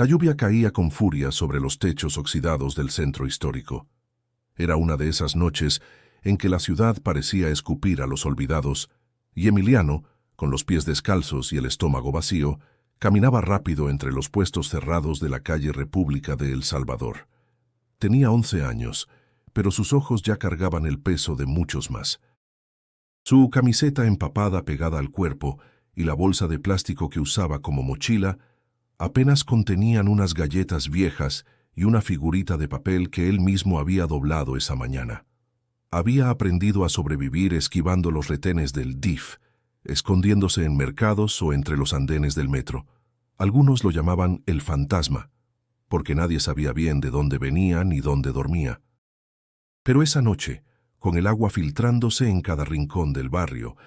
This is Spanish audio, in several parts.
La lluvia caía con furia sobre los techos oxidados del centro histórico. Era una de esas noches en que la ciudad parecía escupir a los olvidados, y Emiliano, con los pies descalzos y el estómago vacío, caminaba rápido entre los puestos cerrados de la calle República de El Salvador. Tenía 11 años, pero sus ojos ya cargaban el peso de muchos más. Su camiseta empapada pegada al cuerpo y la bolsa de plástico que usaba como mochila apenas contenían unas galletas viejas y una figurita de papel que él mismo había doblado esa mañana. Había aprendido a sobrevivir esquivando los retenes del DIF, escondiéndose en mercados o entre los andenes del metro. Algunos lo llamaban el fantasma, porque nadie sabía bien de dónde venía ni dónde dormía. Pero esa noche, con el agua filtrándose en cada rincón del barrio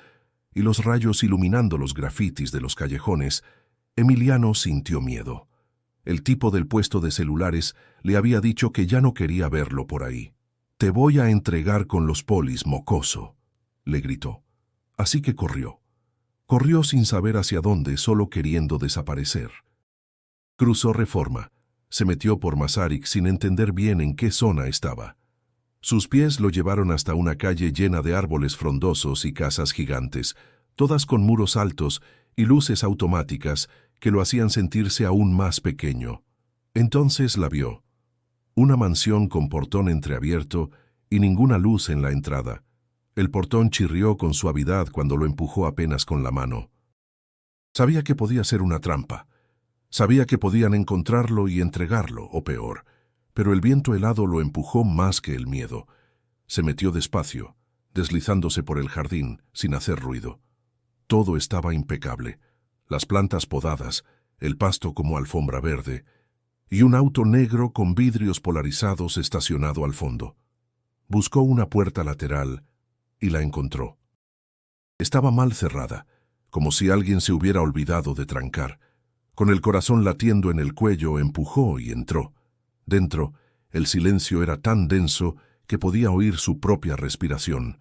y los rayos iluminando los grafitis de los callejones, Emiliano sintió miedo. El tipo del puesto de celulares le había dicho que ya no quería verlo por ahí. «Te voy a entregar con los polis, mocoso», le gritó. Así que corrió. Corrió sin saber hacia dónde, solo queriendo desaparecer. Cruzó Reforma. Se metió por Masaryk sin entender bien en qué zona estaba. Sus pies lo llevaron hasta una calle llena de árboles frondosos y casas gigantes, todas con muros altos y luces automáticas que lo hacían sentirse aún más pequeño. Entonces la vio. Una mansión con portón entreabierto y ninguna luz en la entrada. El portón chirrió con suavidad cuando lo empujó apenas con la mano. Sabía que podía ser una trampa. Sabía que podían encontrarlo y entregarlo, o peor. Pero el viento helado lo empujó más que el miedo. Se metió despacio, deslizándose por el jardín, sin hacer ruido. Todo estaba impecable. Las plantas podadas, el pasto como alfombra verde, y un auto negro con vidrios polarizados estacionado al fondo. Buscó una puerta lateral y la encontró. Estaba mal cerrada, como si alguien se hubiera olvidado de trancar. Con el corazón latiendo en el cuello, empujó y entró. Dentro, el silencio era tan denso que podía oír su propia respiración.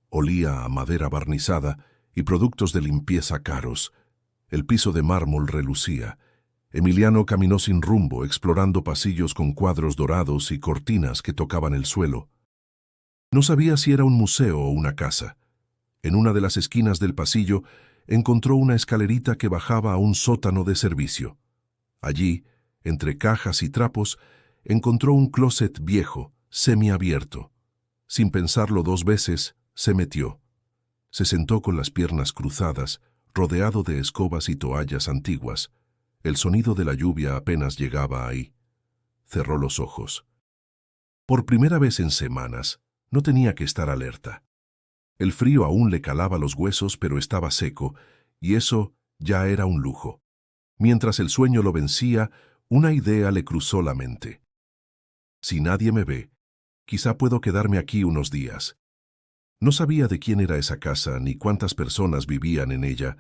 Olía a madera barnizada y productos de limpieza caros. El piso de mármol relucía. Emiliano caminó sin rumbo, explorando pasillos con cuadros dorados y cortinas que tocaban el suelo. No sabía si era un museo o una casa. En una de las esquinas del pasillo encontró una escalerita que bajaba a un sótano de servicio. Allí, entre cajas y trapos, encontró un closet viejo, semiabierto. Sin pensarlo 2 veces, se metió. Se sentó con las piernas cruzadas, rodeado de escobas y toallas antiguas. El sonido de la lluvia apenas llegaba ahí. Cerró los ojos. Por primera vez en semanas, no tenía que estar alerta. El frío aún le calaba los huesos, pero estaba seco, y eso ya era un lujo. Mientras el sueño lo vencía, una idea le cruzó la mente. Si nadie me ve, quizá puedo quedarme aquí unos días. No sabía de quién era esa casa ni cuántas personas vivían en ella,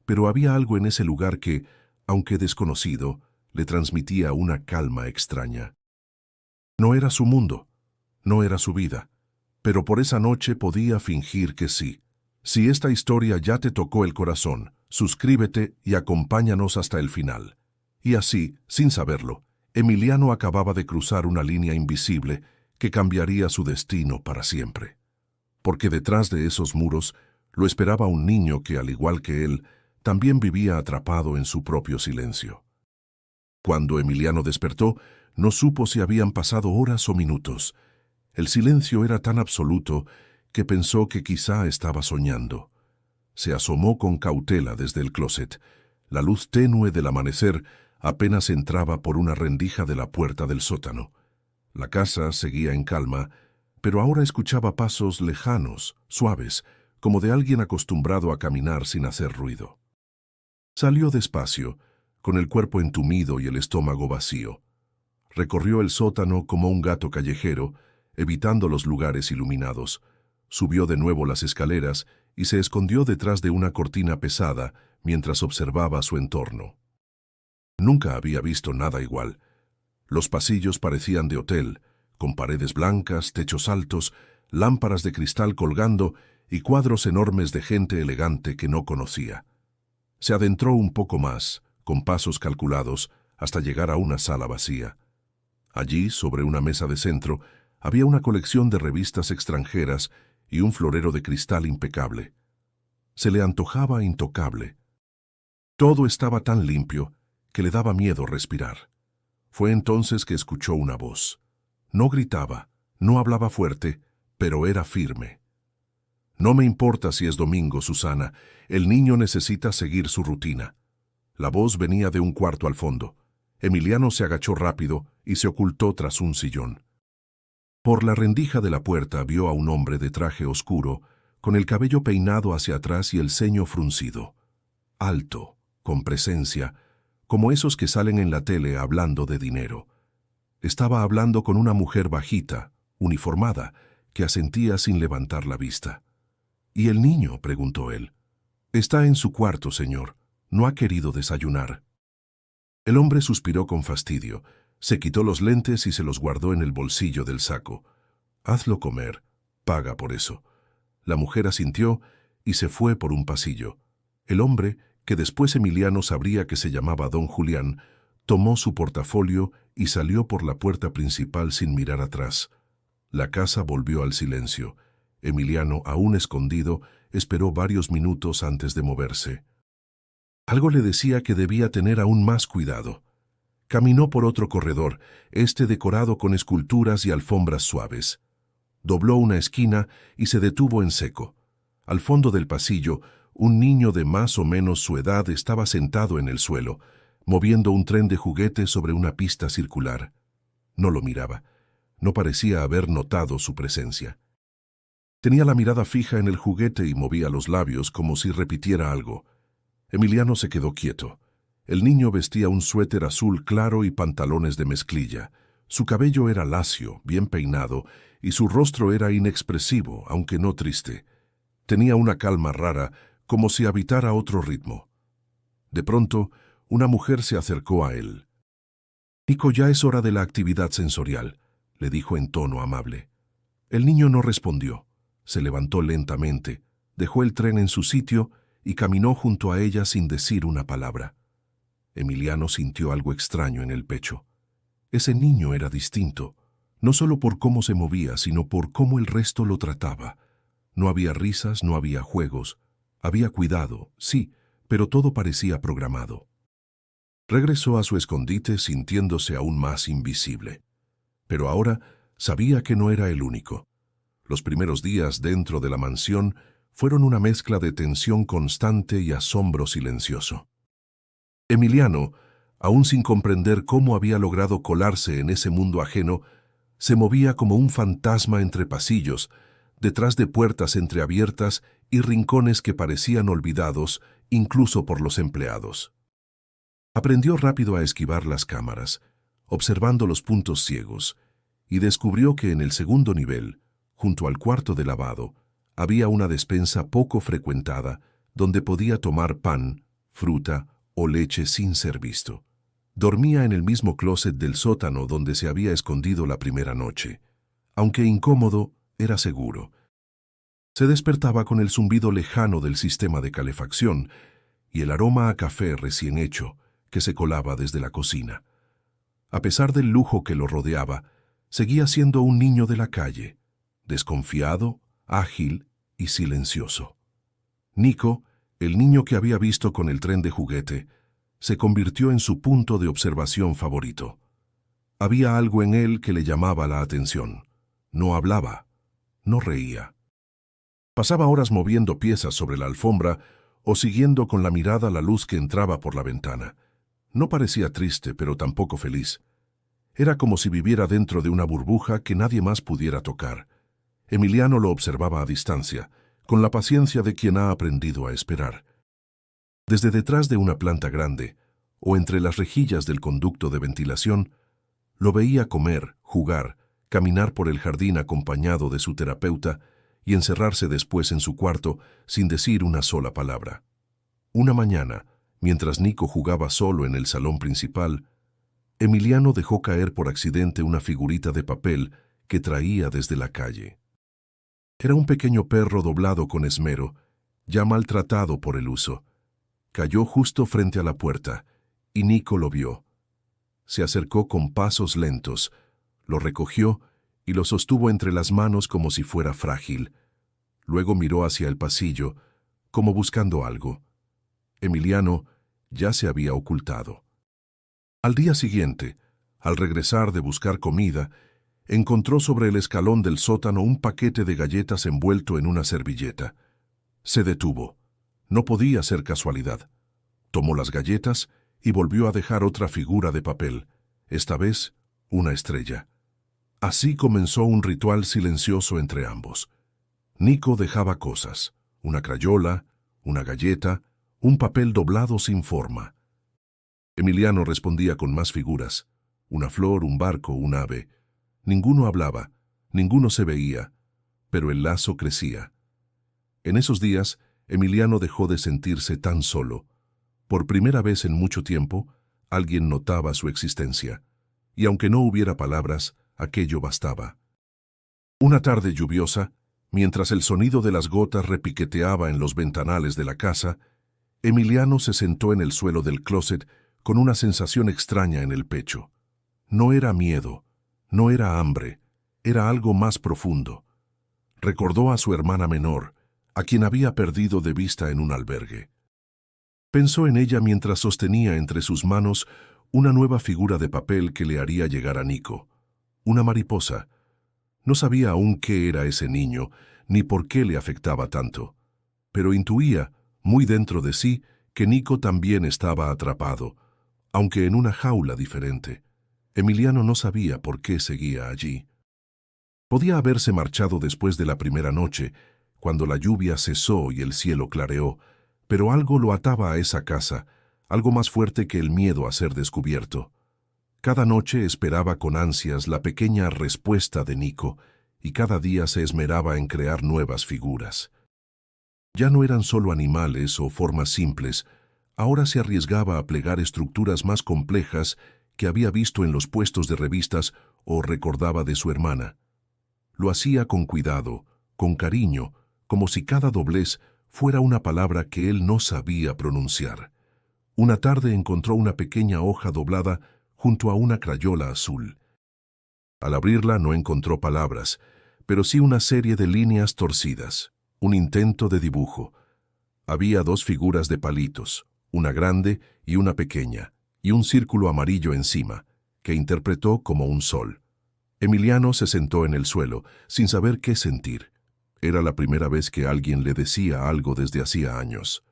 pero había algo en ese lugar que, aunque desconocido, le transmitía una calma extraña. No era su mundo, no era su vida, pero por esa noche podía fingir que sí. Si esta historia ya te tocó el corazón, suscríbete y acompáñanos hasta el final. Y así, sin saberlo, Emiliano acababa de cruzar una línea invisible que cambiaría su destino para siempre. Porque detrás de esos muros lo esperaba un niño que, al igual que él, también vivía atrapado en su propio silencio. Cuando Emiliano despertó, no supo si habían pasado horas o minutos. El silencio era tan absoluto que pensó que quizá estaba soñando. Se asomó con cautela desde el closet. La luz tenue del amanecer apenas entraba por una rendija de la puerta del sótano. La casa seguía en calma, pero ahora escuchaba pasos lejanos, suaves, como de alguien acostumbrado a caminar sin hacer ruido. Salió despacio, con el cuerpo entumido y el estómago vacío. Recorrió el sótano como un gato callejero, evitando los lugares iluminados. Subió de nuevo las escaleras y se escondió detrás de una cortina pesada mientras observaba su entorno. Nunca había visto nada igual. Los pasillos parecían de hotel, con paredes blancas, techos altos, lámparas de cristal colgando y cuadros enormes de gente elegante que no conocía. Se adentró un poco más, con pasos calculados, hasta llegar a una sala vacía. Allí, sobre una mesa de centro, había una colección de revistas extranjeras y un florero de cristal impecable. Se le antojaba intocable. Todo estaba tan limpio que le daba miedo respirar. Fue entonces que escuchó una voz. No gritaba, no hablaba fuerte, pero era firme. No me importa si es domingo, Susana, el niño necesita seguir su rutina. La voz venía de un cuarto al fondo. Emiliano se agachó rápido y se ocultó tras un sillón. Por la rendija de la puerta vio a un hombre de traje oscuro, con el cabello peinado hacia atrás y el ceño fruncido. Alto, con presencia, como esos que salen en la tele hablando de dinero. Estaba hablando con una mujer bajita, uniformada, que asentía sin levantar la vista. ¿Y el niño?, preguntó él. Está en su cuarto, señor. No ha querido desayunar. El hombre suspiró con fastidio, se quitó los lentes y se los guardó en el bolsillo del saco. Hazlo comer, paga por eso. La mujer asintió y se fue por un pasillo. El hombre, que después Emiliano sabría que se llamaba don Julián, tomó su portafolio y salió por la puerta principal sin mirar atrás. La casa volvió al silencio. Emiliano, aún escondido, esperó varios minutos antes de moverse. Algo le decía que debía tener aún más cuidado. Caminó por otro corredor, decorado con esculturas y alfombras suaves. Dobló una esquina y se detuvo en seco. Al fondo del pasillo, un niño de más o menos su edad estaba sentado en el suelo, moviendo un tren de juguete sobre una pista circular. No lo miraba. No parecía haber notado su presencia. Tenía la mirada fija en el juguete y movía los labios como si repitiera algo. Emiliano se quedó quieto. El niño vestía un suéter azul claro y pantalones de mezclilla. Su cabello era lacio, bien peinado, y su rostro era inexpresivo, aunque no triste. Tenía una calma rara, como si habitara otro ritmo. De pronto, una mujer se acercó a él. «Nico, ya es hora de la actividad sensorial», le dijo en tono amable. El niño no respondió. Se levantó lentamente, dejó el tren en su sitio y caminó junto a ella sin decir una palabra. Emiliano sintió algo extraño en el pecho. Ese niño era distinto, no solo por cómo se movía, sino por cómo el resto lo trataba. No había risas, no había juegos. Había cuidado, sí, pero todo parecía programado. Regresó a su escondite sintiéndose aún más invisible. Pero ahora sabía que no era el único. Los primeros días dentro de la mansión fueron una mezcla de tensión constante y asombro silencioso. Emiliano, aún sin comprender cómo había logrado colarse en ese mundo ajeno, se movía como un fantasma entre pasillos, detrás de puertas entreabiertas y rincones que parecían olvidados incluso por los empleados. Aprendió rápido a esquivar las cámaras, observando los puntos ciegos, y descubrió que en el segundo nivel, junto al cuarto de lavado, había una despensa poco frecuentada donde podía tomar pan, fruta o leche sin ser visto. Dormía en el mismo closet del sótano donde se había escondido la primera noche. Aunque incómodo, era seguro. Se despertaba con el zumbido lejano del sistema de calefacción y el aroma a café recién hecho que se colaba desde la cocina. A pesar del lujo que lo rodeaba, seguía siendo un niño de la calle, desconfiado, ágil y silencioso. Nico, el niño que había visto con el tren de juguete, se convirtió en su punto de observación favorito. Había algo en él que le llamaba la atención. No hablaba, no reía. Pasaba horas moviendo piezas sobre la alfombra o siguiendo con la mirada la luz que entraba por la ventana. No parecía triste, pero tampoco feliz. Era como si viviera dentro de una burbuja que nadie más pudiera tocar. Emiliano lo observaba a distancia, con la paciencia de quien ha aprendido a esperar. Desde detrás de una planta grande, o entre las rejillas del conducto de ventilación, lo veía comer, jugar, caminar por el jardín acompañado de su terapeuta y encerrarse después en su cuarto sin decir una sola palabra. Una mañana, mientras Nico jugaba solo en el salón principal, Emiliano dejó caer por accidente una figurita de papel que traía desde la calle. Era un pequeño perro doblado con esmero, ya maltratado por el uso. Cayó justo frente a la puerta, y Nico lo vio. Se acercó con pasos lentos, lo recogió y lo sostuvo entre las manos como si fuera frágil. Luego miró hacia el pasillo, como buscando algo. Emiliano ya se había ocultado. Al día siguiente, al regresar de buscar comida, encontró sobre el escalón del sótano un paquete de galletas envuelto en una servilleta. Se detuvo. No podía ser casualidad. Tomó las galletas y volvió a dejar otra figura de papel, esta vez una estrella. Así comenzó un ritual silencioso entre ambos. Nico dejaba cosas, una crayola, una galleta, un papel doblado sin forma. Emiliano respondía con más figuras, una flor, un barco, un ave. Ninguno hablaba, ninguno se veía, pero el lazo crecía. En esos días, Emiliano dejó de sentirse tan solo. Por primera vez en mucho tiempo, alguien notaba su existencia, y aunque no hubiera palabras, aquello bastaba. Una tarde lluviosa, mientras el sonido de las gotas repiqueteaba en los ventanales de la casa, Emiliano se sentó en el suelo del closet con una sensación extraña en el pecho. No era miedo, no era hambre, era algo más profundo. Recordó a su hermana menor, a quien había perdido de vista en un albergue. Pensó en ella mientras sostenía entre sus manos una nueva figura de papel que le haría llegar a Nico. Una mariposa. No sabía aún qué era ese niño, ni por qué le afectaba tanto. Pero intuía, muy dentro de sí, que Nico también estaba atrapado, aunque en una jaula diferente. Emiliano no sabía por qué seguía allí. Podía haberse marchado después de la primera noche, cuando la lluvia cesó y el cielo clareó, pero algo lo ataba a esa casa, algo más fuerte que el miedo a ser descubierto. Cada noche esperaba con ansias la pequeña respuesta de Nico, y cada día se esmeraba en crear nuevas figuras. Ya no eran solo animales o formas simples, ahora se arriesgaba a plegar estructuras más complejas que había visto en los puestos de revistas o recordaba de su hermana. Lo hacía con cuidado, con cariño, como si cada doblez fuera una palabra que él no sabía pronunciar. Una tarde encontró una pequeña hoja doblada junto a una crayola azul. Al abrirla no encontró palabras, pero sí una serie de líneas torcidas, un intento de dibujo. Había dos figuras de palitos, una grande y una pequeña, y un círculo amarillo encima, que interpretó como un sol. Emiliano se sentó en el suelo, sin saber qué sentir. Era la primera vez que alguien le decía algo desde hacía años.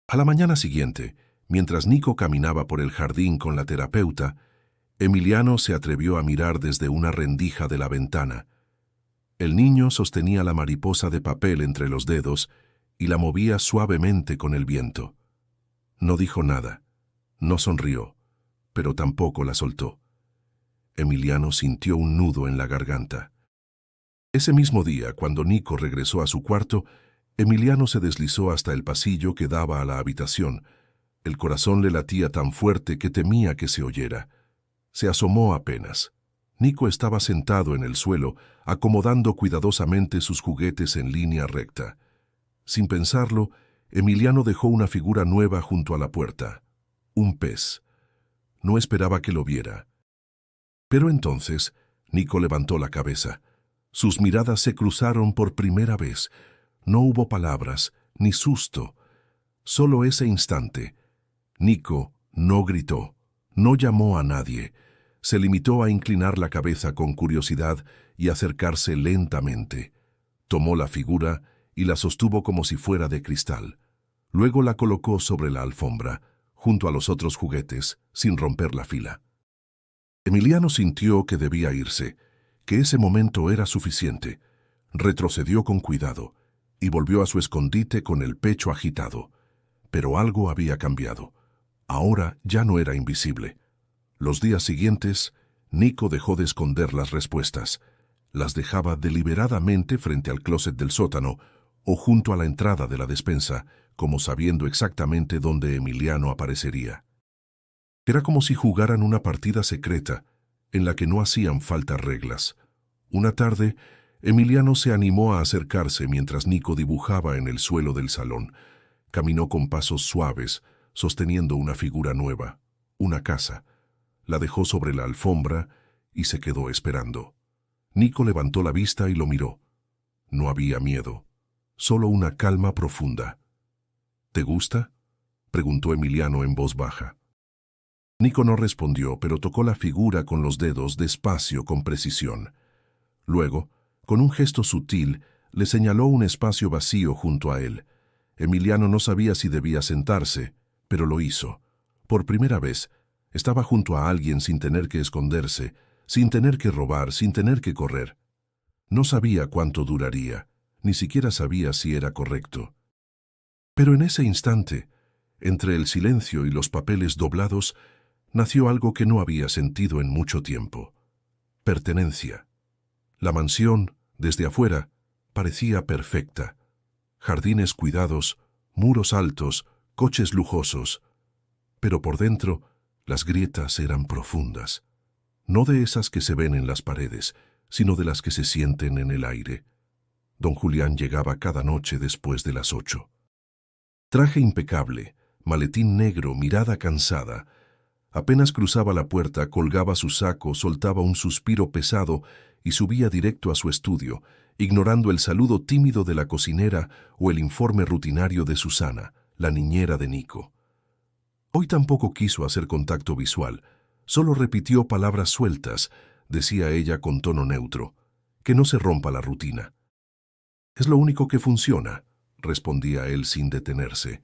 A la mañana siguiente, mientras Nico caminaba por el jardín con la terapeuta, Emiliano se atrevió a mirar desde una rendija de la ventana. El niño sostenía la mariposa de papel entre los dedos y la movía suavemente con el viento. No dijo nada, no sonrió, pero tampoco la soltó. Emiliano sintió un nudo en la garganta. Ese mismo día, cuando Nico regresó a su cuarto, Emiliano se deslizó hasta el pasillo que daba a la habitación. El corazón le latía tan fuerte que temía que se oyera. Se asomó apenas. Nico estaba sentado en el suelo, acomodando cuidadosamente sus juguetes en línea recta. Sin pensarlo, Emiliano dejó una figura nueva junto a la puerta. Un pez. No esperaba que lo viera. Pero entonces, Nico levantó la cabeza. Sus miradas se cruzaron por primera vez. No hubo palabras, ni susto. Solo ese instante. Nico no gritó, no llamó a nadie. Se limitó a inclinar la cabeza con curiosidad y acercarse lentamente. Tomó la figura y la sostuvo como si fuera de cristal. Luego la colocó sobre la alfombra, junto a los otros juguetes, sin romper la fila. Emiliano sintió que debía irse, que ese momento era suficiente. Retrocedió con cuidado y volvió a su escondite con el pecho agitado. Pero algo había cambiado. Ahora ya no era invisible. Los días siguientes, Nico dejó de esconder las respuestas. Las dejaba deliberadamente frente al closet del sótano o junto a la entrada de la despensa, como sabiendo exactamente dónde Emiliano aparecería. Era como si jugaran una partida secreta, en la que no hacían falta reglas. Una tarde, Emiliano se animó a acercarse mientras Nico dibujaba en el suelo del salón. Caminó con pasos suaves, sosteniendo una figura nueva, una casa. la dejó sobre la alfombra y se quedó esperando. Nico levantó la vista y lo miró. No había miedo, solo una calma profunda. ¿Te gusta?, preguntó Emiliano en voz baja. Nico no respondió, pero tocó la figura con los dedos despacio, con precisión. Luego, con un gesto sutil, le señaló un espacio vacío junto a él. Emiliano no sabía si debía sentarse, pero lo hizo. Por primera vez, estaba junto a alguien sin tener que esconderse, sin tener que robar, sin tener que correr. No sabía cuánto duraría, ni siquiera sabía si era correcto. Pero en ese instante, entre el silencio y los papeles doblados, nació algo que no había sentido en mucho tiempo. Pertenencia. La mansión, desde afuera, parecía perfecta. Jardines cuidados, muros altos, coches lujosos. Pero por dentro, las grietas eran profundas. No de esas que se ven en las paredes, sino de las que se sienten en el aire. Don Julián llegaba cada noche después de las 8. Traje impecable, maletín negro, mirada cansada. Apenas cruzaba la puerta, colgaba su saco, soltaba un suspiro pesado y subía directo a su estudio, ignorando el saludo tímido de la cocinera o el informe rutinario de Susana, la niñera de Nico. Hoy tampoco quiso hacer contacto visual, solo repitió palabras sueltas, decía ella con tono neutro, que no se rompa la rutina. «Es lo único que funciona», respondía él sin detenerse.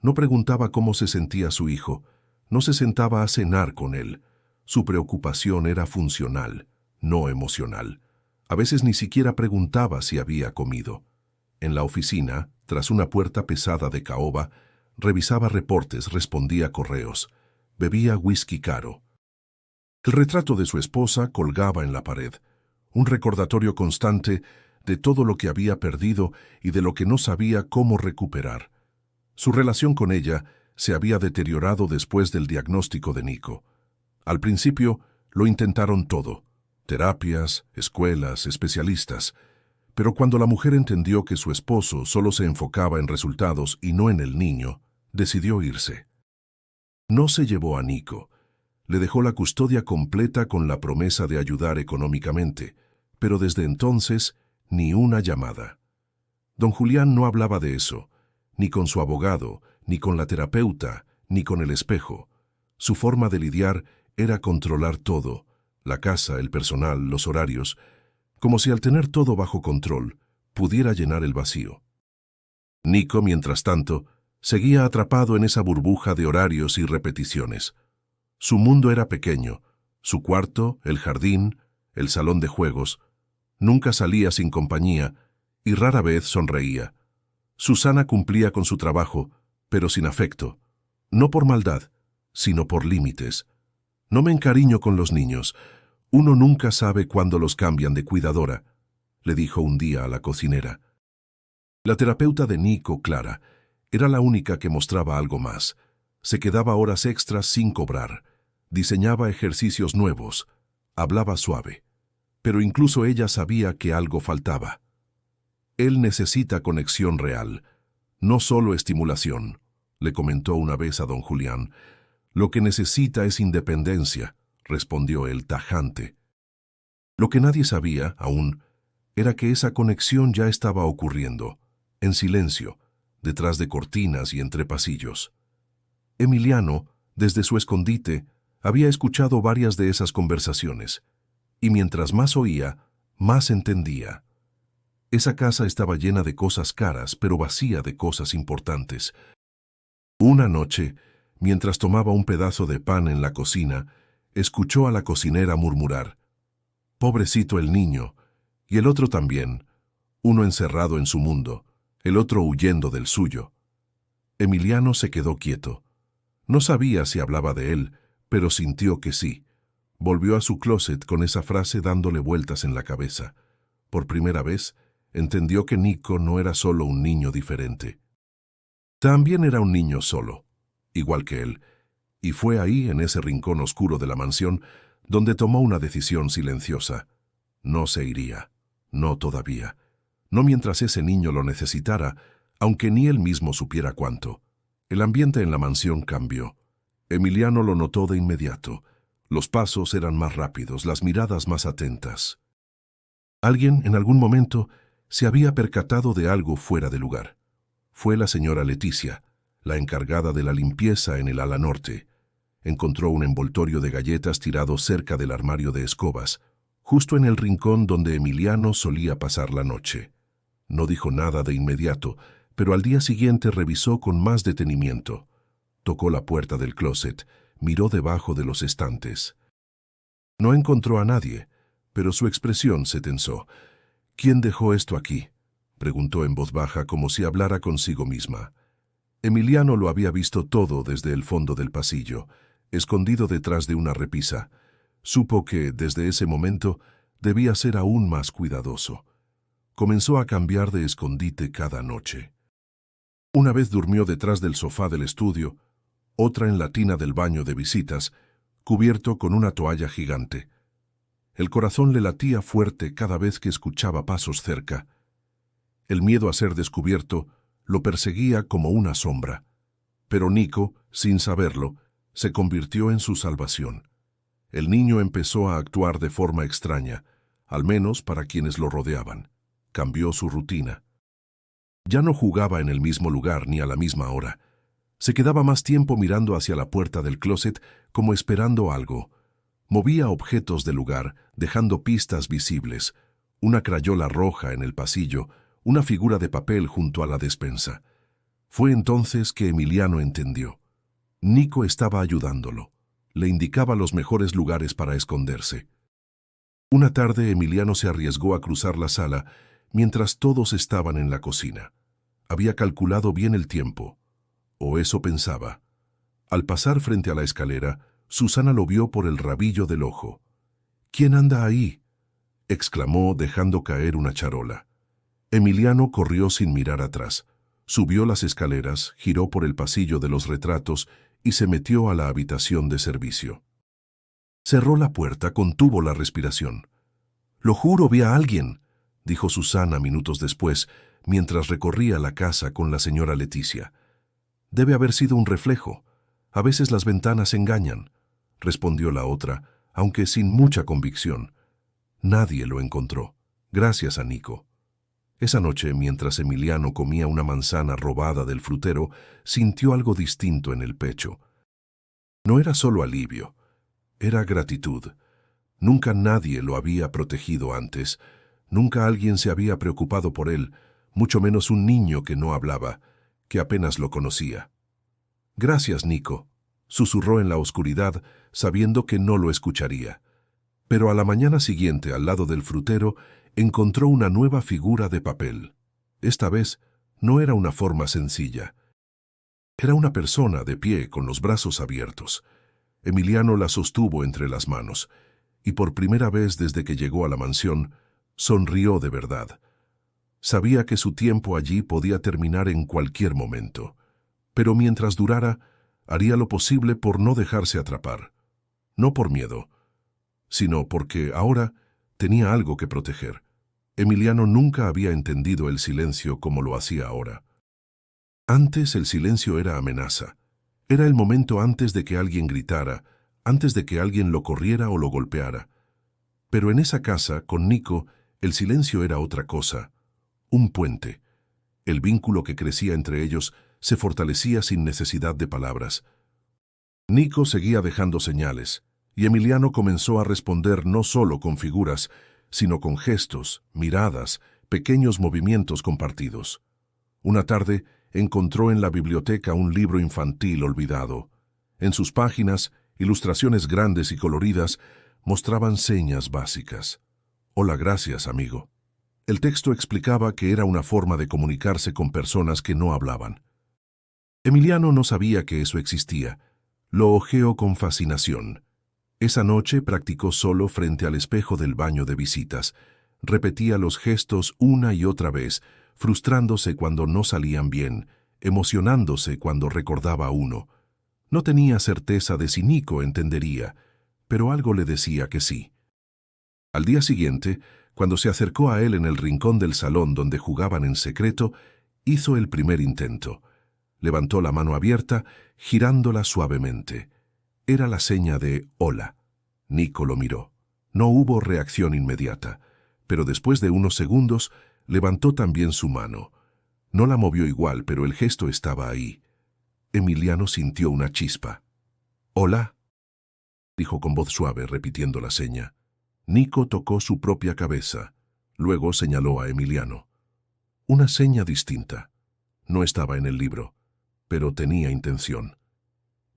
No preguntaba cómo se sentía su hijo, no se sentaba a cenar con él. Su preocupación era funcional, no emocional. A veces ni siquiera preguntaba si había comido. En la oficina, tras una puerta pesada de caoba, revisaba reportes, respondía correos, bebía whisky caro. El retrato de su esposa colgaba en la pared, un recordatorio constante de todo lo que había perdido y de lo que no sabía cómo recuperar. Su relación con ella se había deteriorado después del diagnóstico de Nico. Al principio lo intentaron todo, terapias, escuelas, especialistas, pero cuando la mujer entendió que su esposo solo se enfocaba en resultados y no en el niño, decidió irse. No se llevó a Nico, le dejó la custodia completa con la promesa de ayudar económicamente, pero desde entonces ni una llamada. Don Julián no hablaba de eso, ni con su abogado, ni con la terapeuta, ni con el espejo. Su forma de lidiar era controlar todo, la casa, el personal, los horarios, como si al tener todo bajo control, pudiera llenar el vacío. Nico, mientras tanto, seguía atrapado en esa burbuja de horarios y repeticiones. Su mundo era pequeño, su cuarto, el jardín, el salón de juegos. Nunca salía sin compañía y rara vez sonreía. Susana cumplía con su trabajo, pero sin afecto. No por maldad, sino por límites. No me encariño con los niños. Uno nunca sabe cuándo los cambian de cuidadora, le dijo un día a la cocinera. La terapeuta de Nico, Clara, era la única que mostraba algo más. Se quedaba horas extras sin cobrar. Diseñaba ejercicios nuevos. Hablaba suave. Pero incluso ella sabía que algo faltaba. Él necesita conexión real, no solo estimulación, le comentó una vez a don Julián. Lo que necesita es independencia, respondió él tajante. Lo que nadie sabía, aún, era que esa conexión ya estaba ocurriendo, en silencio, detrás de cortinas y entre pasillos. Emiliano, desde su escondite, había escuchado varias de esas conversaciones, y mientras más oía, más entendía. Esa casa estaba llena de cosas caras, pero vacía de cosas importantes. Una noche, mientras tomaba un pedazo de pan en la cocina, escuchó a la cocinera murmurar: «Pobrecito el niño», y el otro también, uno encerrado en su mundo, el otro huyendo del suyo. Emiliano se quedó quieto. No sabía si hablaba de él, pero sintió que sí. Volvió a su closet con esa frase dándole vueltas en la cabeza. Por primera vez, entendió que Nico no era solo un niño diferente. También era un niño solo, igual que él, y fue ahí, en ese rincón oscuro de la mansión, donde tomó una decisión silenciosa. No se iría, no todavía, no mientras ese niño lo necesitara, aunque ni él mismo supiera cuánto. El ambiente en la mansión cambió. Emiliano lo notó de inmediato. Los pasos eran más rápidos, las miradas más atentas. Alguien, en algún momento, se había percatado de algo fuera de lugar. Fue la señora Leticia, la encargada de la limpieza en el ala norte. Encontró un envoltorio de galletas tirado cerca del armario de escobas, justo en el rincón donde Emiliano solía pasar la noche. No dijo nada de inmediato, pero al día siguiente revisó con más detenimiento. Tocó la puerta del closet, miró debajo de los estantes. No encontró a nadie, pero su expresión se tensó. «¿Quién dejó esto aquí?», preguntó en voz baja como si hablara consigo misma. Emiliano lo había visto todo desde el fondo del pasillo, escondido detrás de una repisa. Supo que, desde ese momento, debía ser aún más cuidadoso. Comenzó a cambiar de escondite cada noche. Una vez durmió detrás del sofá del estudio, otra en la tina del baño de visitas, cubierto con una toalla gigante. El corazón le latía fuerte cada vez que escuchaba pasos cerca. El miedo a ser descubierto lo perseguía como una sombra. Pero Nico, sin saberlo, se convirtió en su salvación. El niño empezó a actuar de forma extraña, al menos para quienes lo rodeaban. Cambió su rutina. Ya no jugaba en el mismo lugar ni a la misma hora. Se quedaba más tiempo mirando hacia la puerta del closet como esperando algo. Movía objetos del lugar, dejando pistas visibles. Una crayola roja en el pasillo, una figura de papel junto a la despensa. Fue entonces que Emiliano entendió. Nico estaba ayudándolo. Le indicaba los mejores lugares para esconderse. Una tarde Emiliano se arriesgó a cruzar la sala mientras todos estaban en la cocina. Había calculado bien el tiempo. O eso pensaba. Al pasar frente a la escalera, Susana lo vio por el rabillo del ojo. «¿Quién anda ahí?», exclamó dejando caer una charola. Emiliano corrió sin mirar atrás. Subió las escaleras, giró por el pasillo de los retratos y se metió a la habitación de servicio. Cerró la puerta, contuvo la respiración. «Lo juro, vi a alguien», dijo Susana minutos después, mientras recorría la casa con la señora Leticia. «Debe haber sido un reflejo. A veces las ventanas engañan», respondió la otra, aunque sin mucha convicción. Nadie lo encontró, gracias a Nico. Esa noche, mientras Emiliano comía una manzana robada del frutero, sintió algo distinto en el pecho. No era solo alivio, era gratitud. Nunca nadie lo había protegido antes, nunca alguien se había preocupado por él, mucho menos un niño que no hablaba, que apenas lo conocía. «Gracias, Nico», susurró en la oscuridad, sabiendo que no lo escucharía. Pero a la mañana siguiente, al lado del frutero, encontró una nueva figura de papel. Esta vez no era una forma sencilla. Era una persona de pie con los brazos abiertos. Emiliano la sostuvo entre las manos, y por primera vez desde que llegó a la mansión, sonrió de verdad. Sabía que su tiempo allí podía terminar en cualquier momento, pero mientras durara, haría lo posible por no dejarse atrapar. No por miedo, sino porque ahora tenía algo que proteger. Emiliano nunca había entendido el silencio como lo hacía ahora. Antes el silencio era amenaza. Era el momento antes de que alguien gritara, antes de que alguien lo corriera o lo golpeara. Pero en esa casa, con Nico, el silencio era otra cosa. Un puente. El vínculo que crecía entre ellos se fortalecía sin necesidad de palabras. Nico seguía dejando señales, y Emiliano comenzó a responder no solo con figuras, sino con gestos, miradas, pequeños movimientos compartidos. Una tarde encontró en la biblioteca un libro infantil olvidado. En sus páginas, ilustraciones grandes y coloridas mostraban señas básicas. «Hola, gracias, amigo». El texto explicaba que era una forma de comunicarse con personas que no hablaban. Emiliano no sabía que eso existía. Lo hojeó con fascinación. Esa noche practicó solo frente al espejo del baño de visitas. Repetía los gestos una y otra vez, frustrándose cuando no salían bien, emocionándose cuando recordaba uno. No tenía certeza de si Nico entendería, pero algo le decía que sí. Al día siguiente, cuando se acercó a él en el rincón del salón donde jugaban en secreto, hizo el primer intento. Levantó la mano abierta, girándola suavemente. Era la seña de hola. Nico lo miró. No hubo reacción inmediata, pero después de unos segundos levantó también su mano. No la movió igual, pero el gesto estaba ahí. Emiliano sintió una chispa. «Hola», dijo con voz suave, repitiendo la seña. Nico tocó su propia cabeza. Luego señaló a Emiliano. Una seña distinta. No estaba en el libro, pero tenía intención.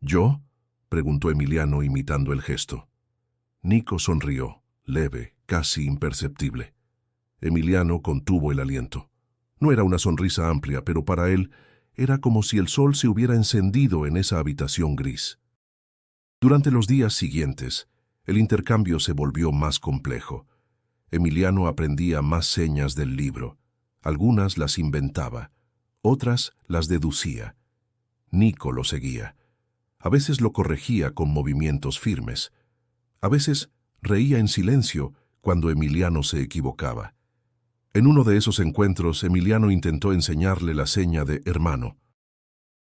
«¿Yo?», preguntó Emiliano imitando el gesto. Nico sonrió, leve, casi imperceptible. Emiliano contuvo el aliento. No era una sonrisa amplia, pero para él era como si el sol se hubiera encendido en esa habitación gris. Durante los días siguientes, el intercambio se volvió más complejo. Emiliano aprendía más señas del libro. Algunas las inventaba, otras las deducía. Nico lo seguía. A veces lo corregía con movimientos firmes. A veces reía en silencio cuando Emiliano se equivocaba. En uno de esos encuentros, Emiliano intentó enseñarle la seña de hermano.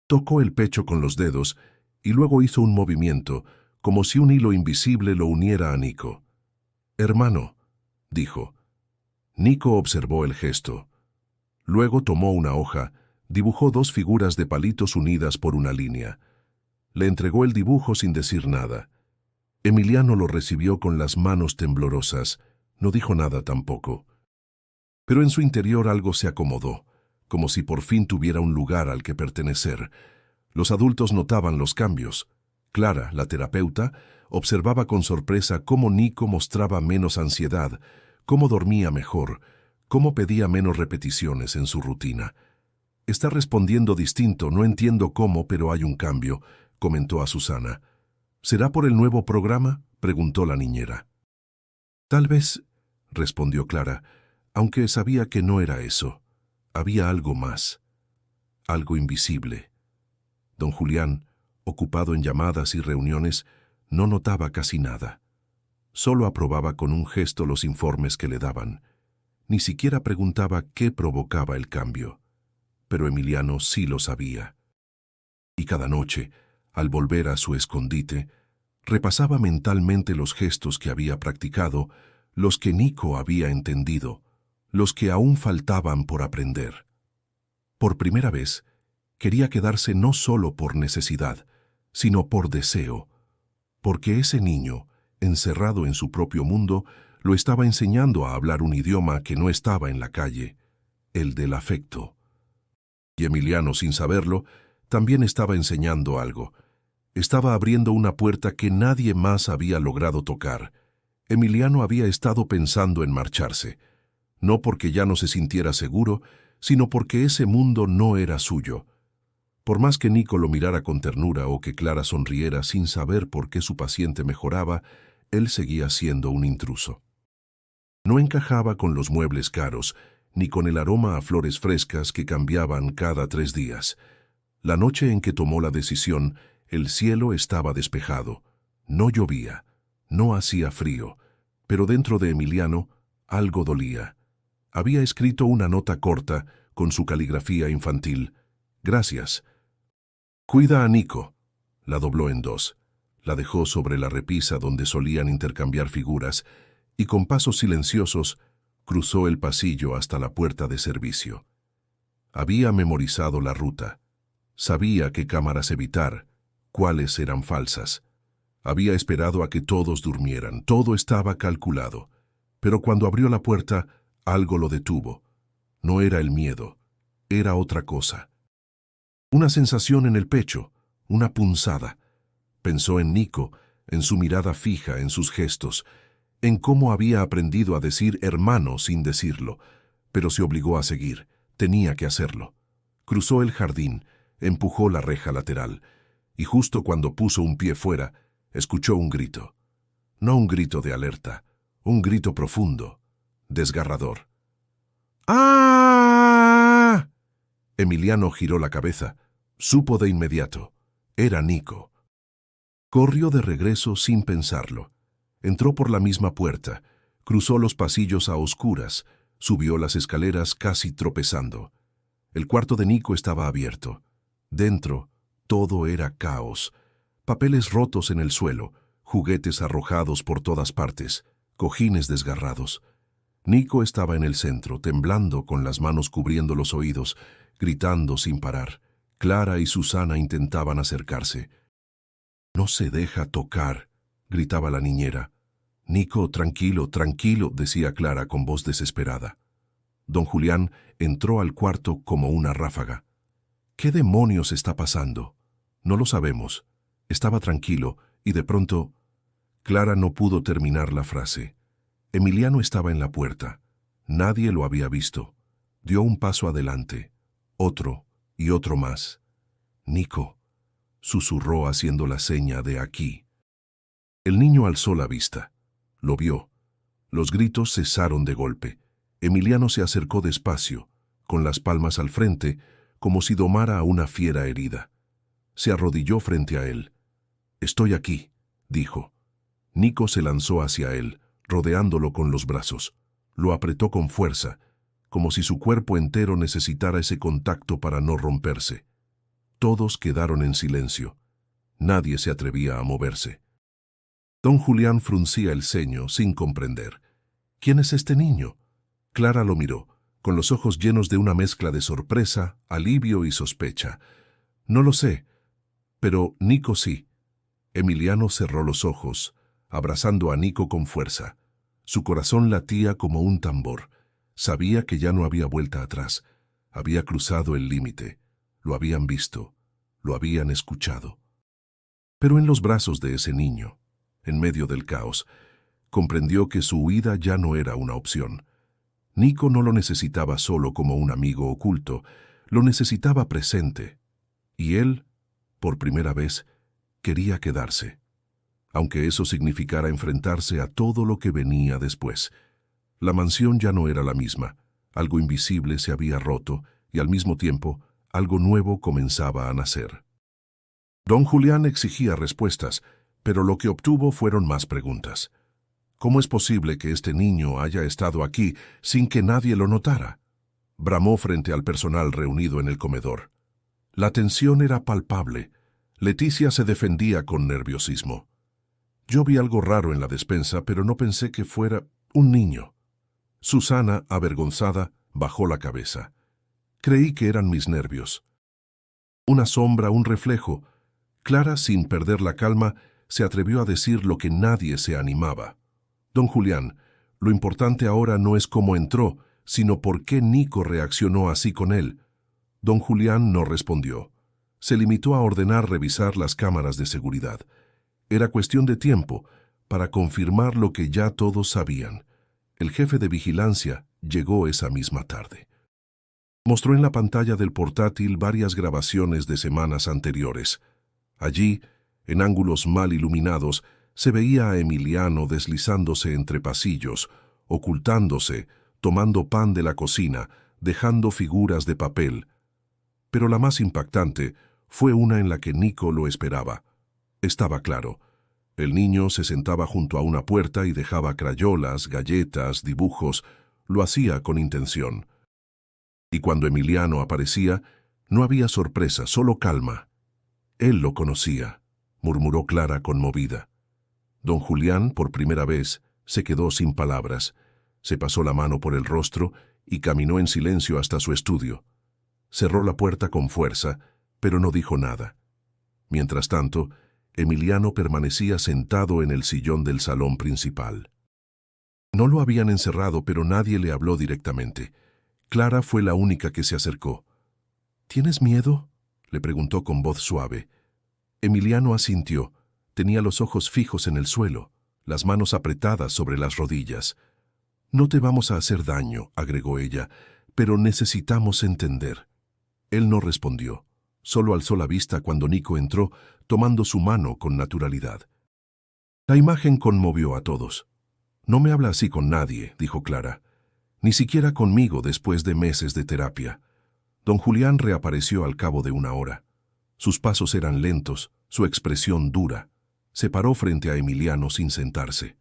Tocó el pecho con los dedos y luego hizo un movimiento, como si un hilo invisible lo uniera a Nico. «Hermano», dijo. Nico observó el gesto. Luego tomó una hoja, dibujó dos figuras de palitos unidas por una línea. Le entregó el dibujo sin decir nada. Emiliano lo recibió con las manos temblorosas. No dijo nada tampoco. Pero en su interior algo se acomodó, como si por fin tuviera un lugar al que pertenecer. Los adultos notaban los cambios. Clara, la terapeuta, observaba con sorpresa cómo Nico mostraba menos ansiedad, cómo dormía mejor, cómo pedía menos repeticiones en su rutina. «Está respondiendo distinto, no entiendo cómo, pero hay un cambio», comentó a Susana. «¿Será por el nuevo programa?», preguntó la niñera. «Tal vez», respondió Clara, aunque sabía que no era eso. Había algo más, algo invisible. Don Julián, ocupado en llamadas y reuniones, no notaba casi nada. Solo aprobaba con un gesto los informes que le daban. Ni siquiera preguntaba qué provocaba el cambio. Pero Emiliano sí lo sabía. Y cada noche, al volver a su escondite, repasaba mentalmente los gestos que había practicado, los que Nico había entendido, los que aún faltaban por aprender. Por primera vez, quería quedarse no solo por necesidad, sino por deseo, porque ese niño, encerrado en su propio mundo, lo estaba enseñando a hablar un idioma que no estaba en la calle, el del afecto. Y Emiliano, sin saberlo, también estaba enseñando algo. Estaba abriendo una puerta que nadie más había logrado tocar. Emiliano había estado pensando en marcharse, no porque ya no se sintiera seguro, sino porque ese mundo no era suyo. Por más que Nico lo mirara con ternura o que Clara sonriera sin saber por qué su paciente mejoraba, él seguía siendo un intruso. No encajaba con los muebles caros, ni con el aroma a flores frescas que cambiaban cada 3 días. La noche en que tomó la decisión, el cielo estaba despejado. No llovía, no hacía frío, pero dentro de Emiliano algo dolía. Había escrito una nota corta con su caligrafía infantil. «Gracias. Cuida a Nico». La dobló en 2. La dejó sobre la repisa donde solían intercambiar figuras y con pasos silenciosos cruzó el pasillo hasta la puerta de servicio. Había memorizado la ruta. Sabía qué cámaras evitar, cuáles eran falsas. Había esperado a que todos durmieran. Todo estaba calculado. Pero cuando abrió la puerta, algo lo detuvo. No era el miedo, era otra cosa. Una sensación en el pecho, una punzada. Pensó en Nico, en su mirada fija, en sus gestos, en cómo había aprendido a decir hermano sin decirlo, pero se obligó a seguir. Tenía que hacerlo. Cruzó el jardín, empujó la reja lateral, y justo cuando puso un pie fuera, escuchó un grito. No un grito de alerta, un grito profundo, desgarrador. ¡Ah! Emiliano giró la cabeza. Supo de inmediato. Era Nico. Corrió de regreso sin pensarlo. Entró por la misma puerta, cruzó los pasillos a oscuras, subió las escaleras casi tropezando. El cuarto de Nico estaba abierto. Dentro, todo era caos. Papeles rotos en el suelo, juguetes arrojados por todas partes, cojines desgarrados. Nico estaba en el centro, temblando con las manos cubriendo los oídos, gritando sin parar. Clara y Susana intentaban acercarse. «No se deja tocar», gritaba la niñera. «Nico, tranquilo, tranquilo», decía Clara con voz desesperada. Don Julián entró al cuarto como una ráfaga. «¿Qué demonios está pasando?» «No lo sabemos». Estaba tranquilo y de pronto... Clara no pudo terminar la frase. Emiliano estaba en la puerta. Nadie lo había visto. Dio un paso adelante, otro y otro más. «Nico», susurró haciendo la seña de aquí. El niño alzó la vista. Lo vio. Los gritos cesaron de golpe. Emiliano se acercó despacio, con las palmas al frente, como si domara a una fiera herida. Se arrodilló frente a él. «Estoy aquí», dijo. Nico se lanzó hacia él, rodeándolo con los brazos. Lo apretó con fuerza, como si su cuerpo entero necesitara ese contacto para no romperse. Todos quedaron en silencio. Nadie se atrevía a moverse. Don Julián fruncía el ceño sin comprender. «¿Quién es este niño?» Clara lo miró, con los ojos llenos de una mezcla de sorpresa, alivio y sospecha. «No lo sé, pero Nico sí». Emiliano cerró los ojos, abrazando a Nico con fuerza. Su corazón latía como un tambor. Sabía que ya no había vuelta atrás. Había cruzado el límite. Lo habían visto. Lo habían escuchado. Pero en los brazos de ese niño, en medio del caos, comprendió que su huida ya no era una opción. Nico no lo necesitaba solo como un amigo oculto, lo necesitaba presente. Y él, por primera vez, quería quedarse, aunque eso significara enfrentarse a todo lo que venía después. La mansión ya no era la misma, algo invisible se había roto y al mismo tiempo algo nuevo comenzaba a nacer. Don Julián exigía respuestas, pero lo que obtuvo fueron más preguntas. ¿Cómo es posible que este niño haya estado aquí sin que nadie lo notara? Bramó frente al personal reunido en el comedor. La tensión era palpable. Leticia se defendía con nerviosismo. «Yo vi algo raro en la despensa, pero no pensé que fuera un niño». Susana, avergonzada, bajó la cabeza. «Creí que eran mis nervios». Una sombra, un reflejo. Clara, sin perder la calma, se atrevió a decir lo que nadie se animaba. «Don Julián, lo importante ahora no es cómo entró, sino por qué Nico reaccionó así con él». Don Julián no respondió. Se limitó a ordenar revisar las cámaras de seguridad. Era cuestión de tiempo para confirmar lo que ya todos sabían. El jefe de vigilancia llegó esa misma tarde. Mostró en la pantalla del portátil varias grabaciones de semanas anteriores. Allí, en ángulos mal iluminados, se veía a Emiliano deslizándose entre pasillos, ocultándose, tomando pan de la cocina, dejando figuras de papel. Pero la más impactante fue una en la que Nico lo esperaba. Estaba claro. El niño se sentaba junto a una puerta y dejaba crayolas, galletas, dibujos. Lo hacía con intención. Y cuando Emiliano aparecía, no había sorpresa, solo calma. Él lo conocía, murmuró Clara conmovida. Don Julián, por primera vez, se quedó sin palabras. Se pasó la mano por el rostro y caminó en silencio hasta su estudio. Cerró la puerta con fuerza, pero no dijo nada. Mientras tanto, Emiliano permanecía sentado en el sillón del salón principal. No lo habían encerrado, pero nadie le habló directamente. Clara fue la única que se acercó. «¿Tienes miedo?», le preguntó con voz suave. Emiliano asintió. Tenía los ojos fijos en el suelo, las manos apretadas sobre las rodillas. «No te vamos a hacer daño», agregó ella, «pero necesitamos entender». Él no respondió. Solo alzó la vista cuando Nico entró, tomando su mano con naturalidad. La imagen conmovió a todos. «No me habla así con nadie», dijo Clara. «Ni siquiera conmigo después de meses de terapia». Don Julián reapareció al cabo de una hora. Sus pasos eran lentos, su expresión dura. Se paró frente a Emiliano sin sentarse.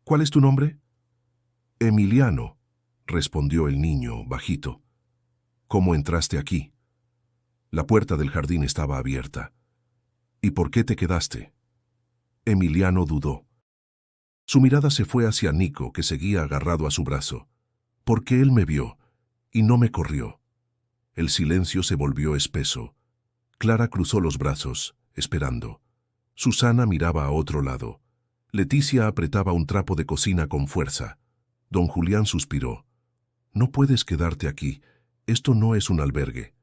«¿Cuál es tu nombre?» «Emiliano», respondió el niño, bajito. «¿Cómo entraste aquí?» La puerta del jardín estaba abierta. «¿Y por qué te quedaste?» Emiliano dudó. Su mirada se fue hacia Nico, que seguía agarrado a su brazo. Porque él me vio, y no me corrió. El silencio se volvió espeso. Clara cruzó los brazos, esperando. Susana miraba a otro lado. Leticia apretaba un trapo de cocina con fuerza. Don Julián suspiró. No puedes quedarte aquí. Esto no es un albergue.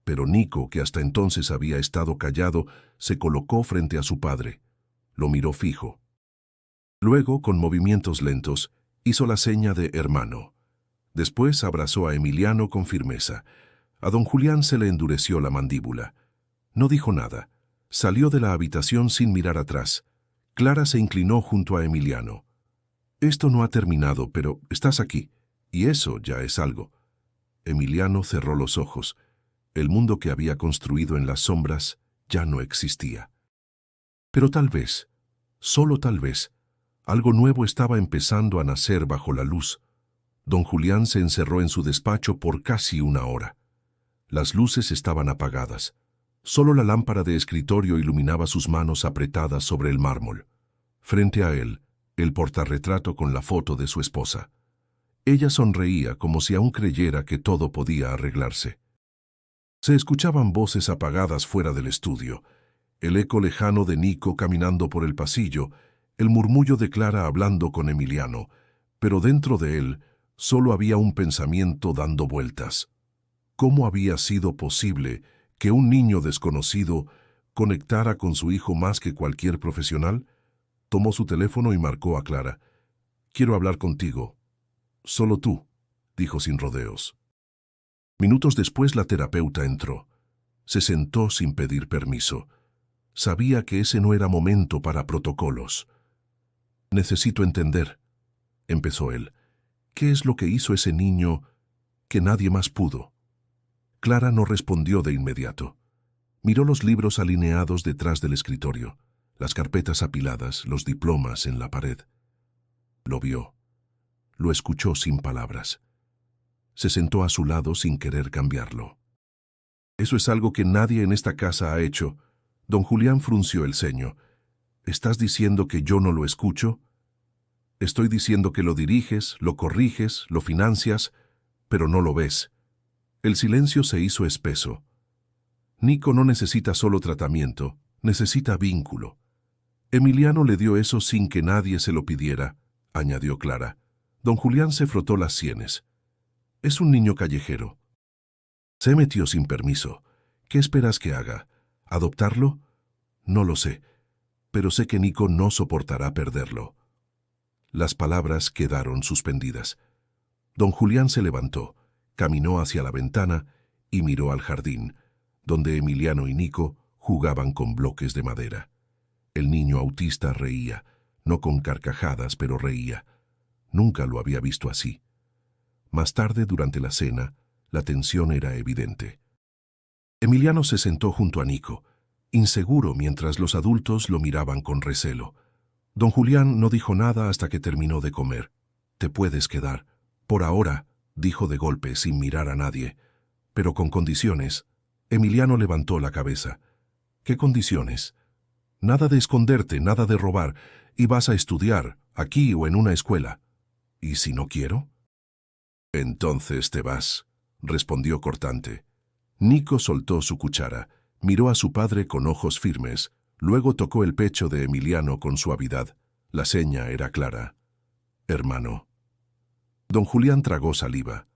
Pero Nico, que hasta entonces había estado callado, se colocó frente a su padre. Lo miró fijo. Luego, con movimientos lentos, hizo la seña de hermano. Después abrazó a Emiliano con firmeza. A don Julián se le endureció la mandíbula. No dijo nada. Salió de la habitación sin mirar atrás. Clara se inclinó junto a Emiliano. Esto no ha terminado, pero estás aquí, y eso ya es algo. Emiliano cerró los ojos. El mundo que había construido en las sombras ya no existía. Pero tal vez, solo tal vez, algo nuevo estaba empezando a nacer bajo la luz. Don Julián se encerró en su despacho por casi una hora. Las luces estaban apagadas. Solo la lámpara de escritorio iluminaba sus manos apretadas sobre el mármol. Frente a él, el portarretrato con la foto de su esposa. Ella sonreía como si aún creyera que todo podía arreglarse. Se escuchaban voces apagadas fuera del estudio, el eco lejano de Nico caminando por el pasillo, el murmullo de Clara hablando con Emiliano, pero dentro de él solo había un pensamiento dando vueltas. ¿Cómo había sido posible que un niño desconocido conectara con su hijo más que cualquier profesional? Tomó su teléfono y marcó a Clara. «Quiero hablar contigo. Solo tú», dijo sin rodeos. Minutos después la terapeuta entró. Se sentó sin pedir permiso. Sabía que ese no era momento para protocolos. «Necesito entender», empezó él. «¿Qué es lo que hizo ese niño que nadie más pudo?» Clara no respondió de inmediato. Miró los libros alineados detrás del escritorio, las carpetas apiladas, los diplomas en la pared. Lo vio. Lo escuchó sin palabras. Se sentó a su lado sin querer cambiarlo. «Eso es algo que nadie en esta casa ha hecho». Don Julián frunció el ceño. «¿Estás diciendo que yo no lo escucho?» «Estoy diciendo que lo diriges, lo corriges, lo financias, pero no lo ves». El silencio se hizo espeso. Nico no necesita solo tratamiento, necesita vínculo. Emiliano le dio eso sin que nadie se lo pidiera, añadió Clara. Don Julián se frotó las sienes. Es un niño callejero. Se metió sin permiso. ¿Qué esperas que haga? ¿Adoptarlo? No lo sé, pero sé que Nico no soportará perderlo. Las palabras quedaron suspendidas. Don Julián se levantó, caminó hacia la ventana y miró al jardín, donde Emiliano y Nico jugaban con bloques de madera. El niño autista reía, no con carcajadas, pero reía. Nunca lo había visto así. Más tarde, durante la cena, la tensión era evidente. Emiliano se sentó junto a Nico, inseguro mientras los adultos lo miraban con recelo. Don Julián no dijo nada hasta que terminó de comer. «Te puedes quedar. Por ahora», dijo de golpe sin mirar a nadie. «Pero con condiciones». Emiliano levantó la cabeza. «¿Qué condiciones?» «Nada de esconderte, nada de robar, y vas a estudiar, aquí o en una escuela». «¿Y si no quiero?» «Entonces te vas», respondió cortante. Nico soltó su cuchara, miró a su padre con ojos firmes, luego tocó el pecho de Emiliano con suavidad. La seña era clara. «Hermano». Don Julián tragó saliva.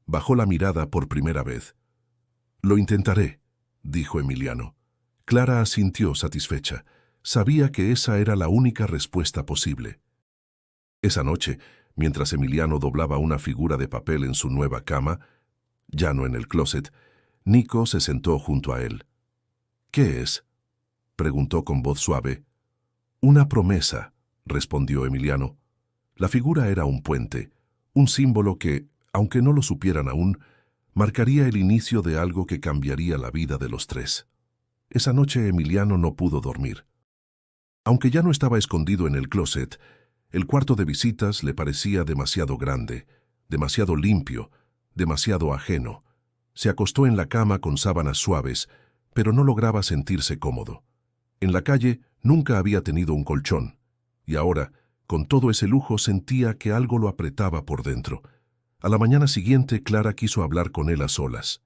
Bajó la mirada por primera vez. «Lo intentaré», dijo Emiliano. Clara asintió satisfecha. Sabía que esa era la única respuesta posible. Esa noche, mientras Emiliano doblaba una figura de papel en su nueva cama, ya no en el closet, Nico se sentó junto a él. «¿Qué es?», preguntó con voz suave. «Una promesa», respondió Emiliano. La figura era un puente, un símbolo que, aunque no lo supieran aún, marcaría el inicio de algo que cambiaría la vida de los tres. Esa noche Emiliano no pudo dormir. Aunque ya no estaba escondido en el closet, el cuarto de visitas le parecía demasiado grande, demasiado limpio, demasiado ajeno. Se acostó en la cama con sábanas suaves, pero no lograba sentirse cómodo. En la calle Nunca había tenido un colchón, y ahora, con todo ese lujo, sentía que algo lo apretaba por dentro. A la mañana siguiente, Clara quiso hablar con él a solas.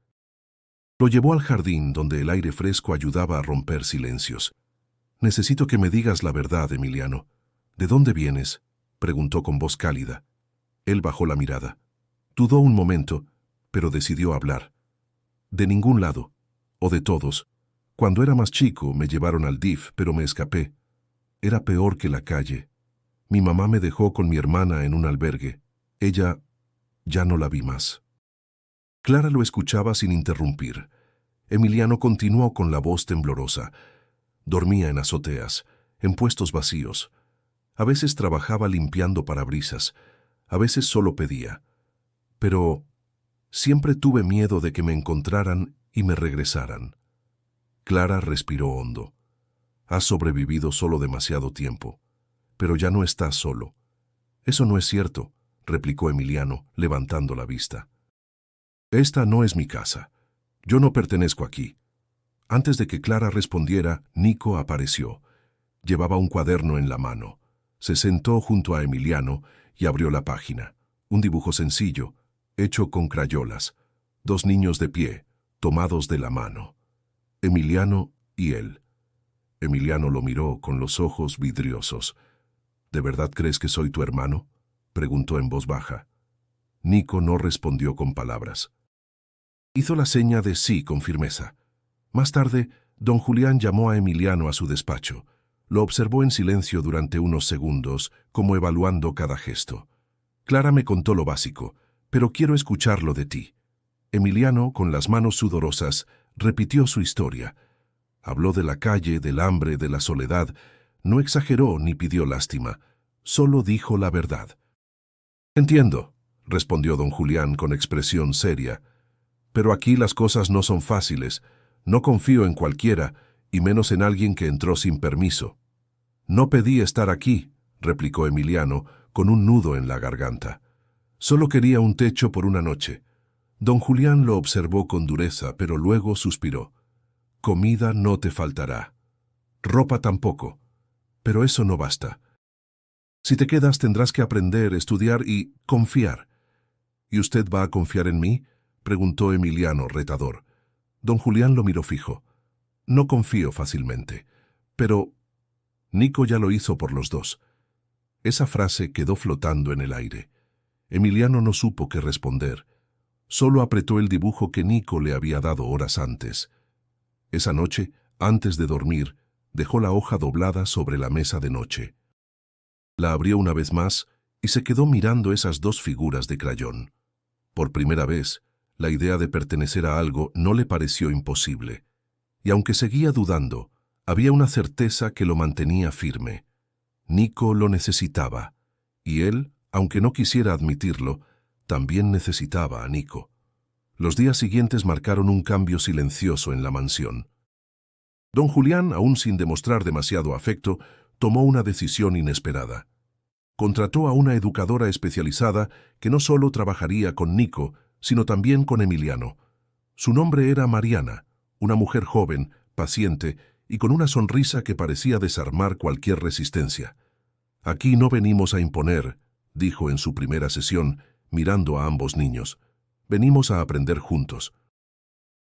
Lo llevó al jardín, donde el aire fresco ayudaba a romper silencios. «Necesito que me digas la verdad, Emiliano. ¿De dónde vienes?», preguntó con voz cálida. Él bajó la mirada. Dudó un momento, pero decidió hablar. «De ningún lado, o de todos. Cuando era más chico me llevaron al DIF, pero me escapé. Era peor que la calle. Mi mamá me dejó con mi hermana en un albergue. Ella... ya no la vi más». Clara lo escuchaba sin interrumpir. Emiliano continuó con la voz temblorosa. Dormía en azoteas, en puestos vacíos. A veces trabajaba limpiando parabrisas, a veces solo pedía. Pero siempre tuve miedo de que me encontraran y me regresaran. Clara respiró hondo. «Has sobrevivido solo demasiado tiempo, pero ya no estás solo». «Eso no es cierto», replicó Emiliano, levantando la vista. «Esta no es mi casa. Yo no pertenezco aquí». Antes de que Clara respondiera, Nico apareció. Llevaba un cuaderno en la mano. Se sentó junto a Emiliano y abrió la página. Un dibujo sencillo, hecho con crayolas. 2 niños de pie, tomados de la mano. Emiliano y él. Emiliano lo miró con los ojos vidriosos. «¿De verdad crees que soy tu hermano?», preguntó en voz baja. Nico no respondió con palabras. Hizo la seña de sí con firmeza. Más tarde, don Julián llamó a Emiliano a su despacho. Lo observó en silencio durante unos segundos, como evaluando cada gesto. «Clara me contó lo básico, pero quiero escucharlo de ti». Emiliano, con las manos sudorosas, repitió su historia. Habló de la calle, del hambre, de la soledad. No exageró ni pidió lástima. Solo dijo la verdad. «Entiendo», respondió don Julián con expresión seria. «Pero aquí las cosas no son fáciles. No confío en cualquiera, y menos en alguien que entró sin permiso». «No pedí estar aquí», replicó Emiliano, con un nudo en la garganta. «Solo quería un techo por una noche». Don Julián lo observó con dureza, pero luego suspiró. «Comida no te faltará. Ropa tampoco. Pero eso no basta. Si te quedas tendrás que aprender, estudiar y confiar». «¿Y usted va a confiar en mí?», preguntó Emiliano, retador. Don Julián lo miró fijo. «No confío fácilmente. Pero...». Nico ya lo hizo por los dos. Esa frase quedó flotando en el aire. Emiliano no supo qué responder. Solo apretó el dibujo que Nico le había dado horas antes. Esa noche, antes de dormir, dejó la hoja doblada sobre la mesa de noche. La abrió una vez más y se quedó mirando esas 2 figuras de crayón. Por primera vez, la idea de pertenecer a algo no le pareció imposible. Y aunque seguía dudando, había una certeza que lo mantenía firme. Nico lo necesitaba, y él, aunque no quisiera admitirlo, también necesitaba a Nico. Los días siguientes marcaron un cambio silencioso en la mansión. Don Julián, aún sin demostrar demasiado afecto, tomó una decisión inesperada. Contrató a una educadora especializada que no solo trabajaría con Nico, sino también con Emiliano. Su nombre era Mariana, una mujer joven, paciente y con una sonrisa que parecía desarmar cualquier resistencia. «Aquí no venimos a imponer», dijo en su primera sesión, mirando a ambos niños. «Venimos a aprender juntos».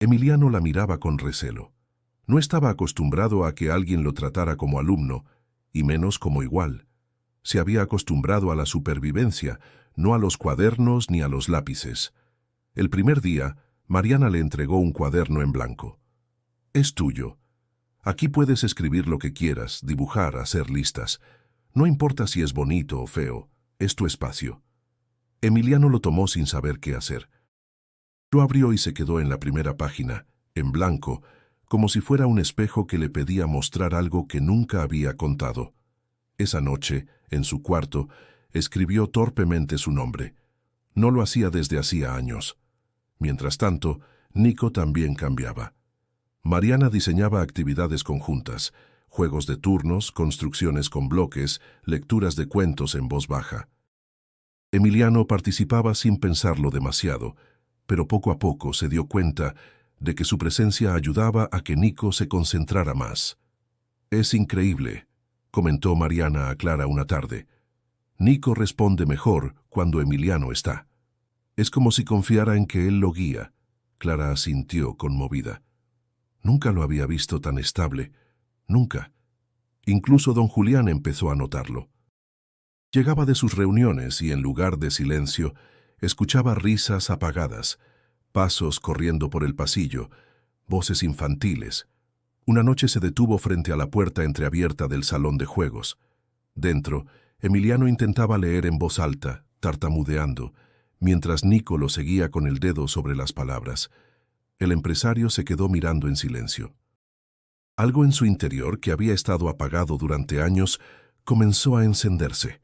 Emiliano la miraba con recelo. No estaba acostumbrado a que alguien lo tratara como alumno, y menos como igual. Se había acostumbrado a la supervivencia, no a los cuadernos ni a los lápices. El primer día, Mariana le entregó un cuaderno en blanco. «Es tuyo. Aquí puedes escribir lo que quieras, dibujar, hacer listas. No importa si es bonito o feo, es tu espacio». Emiliano lo tomó sin saber qué hacer. Lo abrió y se quedó en la primera página, en blanco, como si fuera un espejo que le pedía mostrar algo que nunca había contado. Esa noche, en su cuarto, escribió torpemente su nombre. No lo hacía desde hacía años. Mientras tanto, Nico también cambiaba. Mariana diseñaba actividades conjuntas, juegos de turnos, construcciones con bloques, lecturas de cuentos en voz baja. Emiliano participaba sin pensarlo demasiado, pero poco a poco se dio cuenta de que su presencia ayudaba a que Nico se concentrara más. Es increíble, comentó Mariana a Clara una tarde. Nico responde mejor cuando Emiliano está. Es como si confiara en que él lo guía. Clara asintió conmovida. Nunca lo había visto tan estable. Nunca. Incluso don Julián empezó a notarlo. Llegaba de sus reuniones y en lugar de silencio, escuchaba risas apagadas, pasos corriendo por el pasillo, voces infantiles. Una noche se detuvo frente a la puerta entreabierta del salón de juegos. Dentro, Emiliano intentaba leer en voz alta, tartamudeando, mientras Nico lo seguía con el dedo sobre las palabras. El empresario se quedó mirando en silencio. Algo en su interior, que había estado apagado durante años, comenzó a encenderse.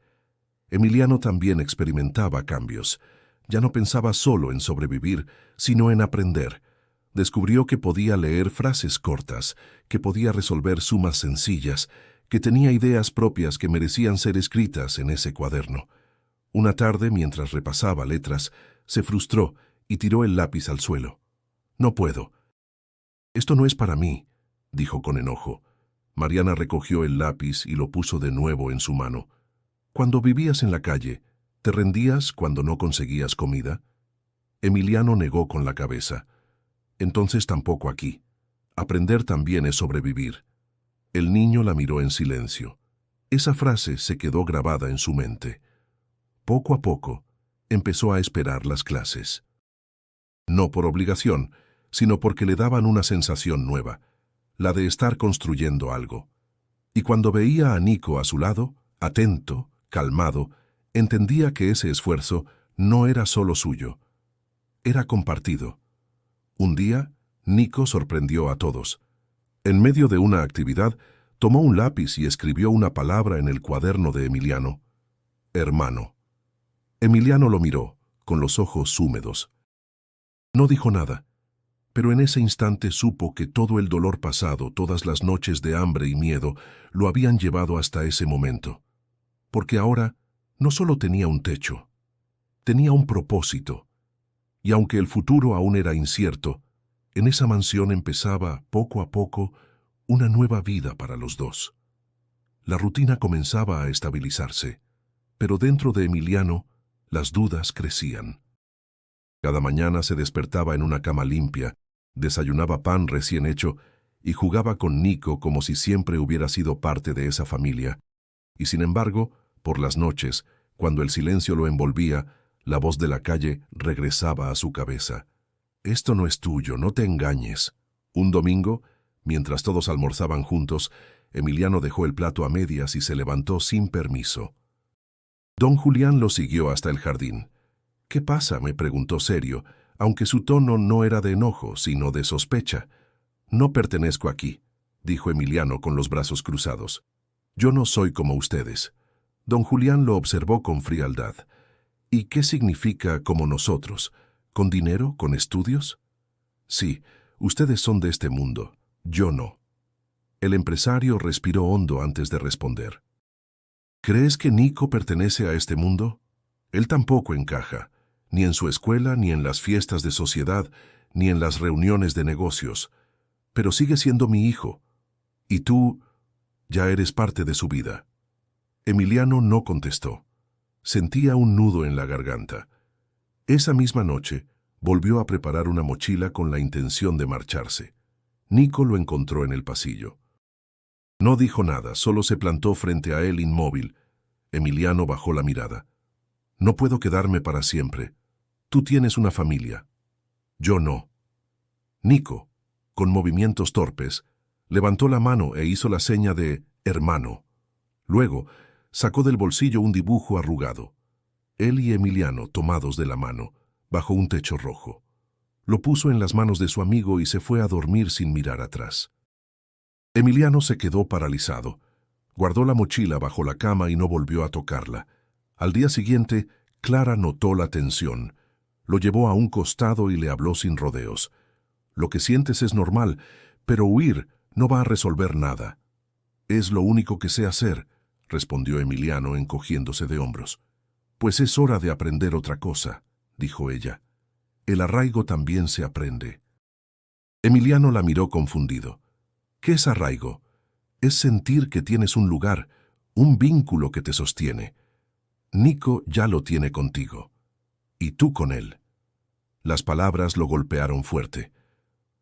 Emiliano también experimentaba cambios. Ya no pensaba solo en sobrevivir, sino en aprender. Descubrió que podía leer frases cortas, que podía resolver sumas sencillas, que tenía ideas propias que merecían ser escritas en ese cuaderno. Una tarde, mientras repasaba letras, se frustró y tiró el lápiz al suelo. «No puedo. Esto no es para mí», dijo con enojo. Mariana recogió el lápiz y lo puso de nuevo en su mano. «Cuando vivías en la calle, ¿te rendías cuando no conseguías comida?» Emiliano negó con la cabeza. «Entonces tampoco aquí. Aprender también es sobrevivir». El niño la miró en silencio. Esa frase se quedó grabada en su mente. Poco a poco, empezó a esperar las clases. No por obligación, sino porque le daban una sensación nueva, la de estar construyendo algo. Y cuando veía a Nico a su lado, atento, calmado, entendía que ese esfuerzo no era solo suyo, era compartido. Un día, Nico sorprendió a todos. En medio de una actividad, tomó un lápiz y escribió una palabra en el cuaderno de Emiliano. «Hermano». Emiliano lo miró, con los ojos húmedos. No dijo nada, pero en ese instante supo que todo el dolor pasado, todas las noches de hambre y miedo, lo habían llevado hasta ese momento. Porque ahora no solo tenía un techo, tenía un propósito. Y aunque el futuro aún era incierto, en esa mansión empezaba, poco a poco, una nueva vida para los dos. La rutina comenzaba a estabilizarse, pero dentro de Emiliano las dudas crecían. Cada mañana se despertaba en una cama limpia, desayunaba pan recién hecho y jugaba con Nico como si siempre hubiera sido parte de esa familia. Y sin embargo, por las noches, cuando el silencio lo envolvía, la voz de la calle regresaba a su cabeza. «Esto no es tuyo, no te engañes». Un domingo, mientras todos almorzaban juntos, Emiliano dejó el plato a medias y se levantó sin permiso. Don Julián lo siguió hasta el jardín. «¿Qué pasa?», me preguntó serio, aunque su tono no era de enojo, sino de sospecha. «No pertenezco aquí», dijo Emiliano con los brazos cruzados. «Yo no soy como ustedes». Don Julián lo observó con frialdad. «¿Y qué significa como nosotros? ¿Con dinero? ¿Con estudios?» «Sí, ustedes son de este mundo, yo no». El empresario respiró hondo antes de responder. «¿Crees que Nico pertenece a este mundo? Él tampoco encaja, ni en su escuela, ni en las fiestas de sociedad, ni en las reuniones de negocios. Pero sigue siendo mi hijo. Y tú ya eres parte de su vida». Emiliano no contestó. Sentía un nudo en la garganta. Esa misma noche, volvió a preparar una mochila con la intención de marcharse. Nico lo encontró en el pasillo. No dijo nada, solo se plantó frente a él inmóvil. Emiliano bajó la mirada. «No puedo quedarme para siempre. Tú tienes una familia. Yo no». Nico, con movimientos torpes, levantó la mano e hizo la seña de hermano. Luego, sacó del bolsillo un dibujo arrugado. Él y Emiliano, tomados de la mano, bajo un techo rojo. Lo puso en las manos de su amigo y se fue a dormir sin mirar atrás. Emiliano se quedó paralizado. Guardó la mochila bajo la cama y no volvió a tocarla. Al día siguiente, Clara notó la tensión. Lo llevó a un costado y le habló sin rodeos. «Lo que sientes es normal, pero huir no va a resolver nada». «Es lo único que sé hacer», respondió Emiliano encogiéndose de hombros. «Pues es hora de aprender otra cosa», dijo ella. «El arraigo también se aprende». Emiliano la miró confundido. «¿Qué es arraigo?» Es sentir que tienes un lugar, un vínculo que te sostiene. Nico ya lo tiene contigo. Y tú con él. Las palabras lo golpearon fuerte.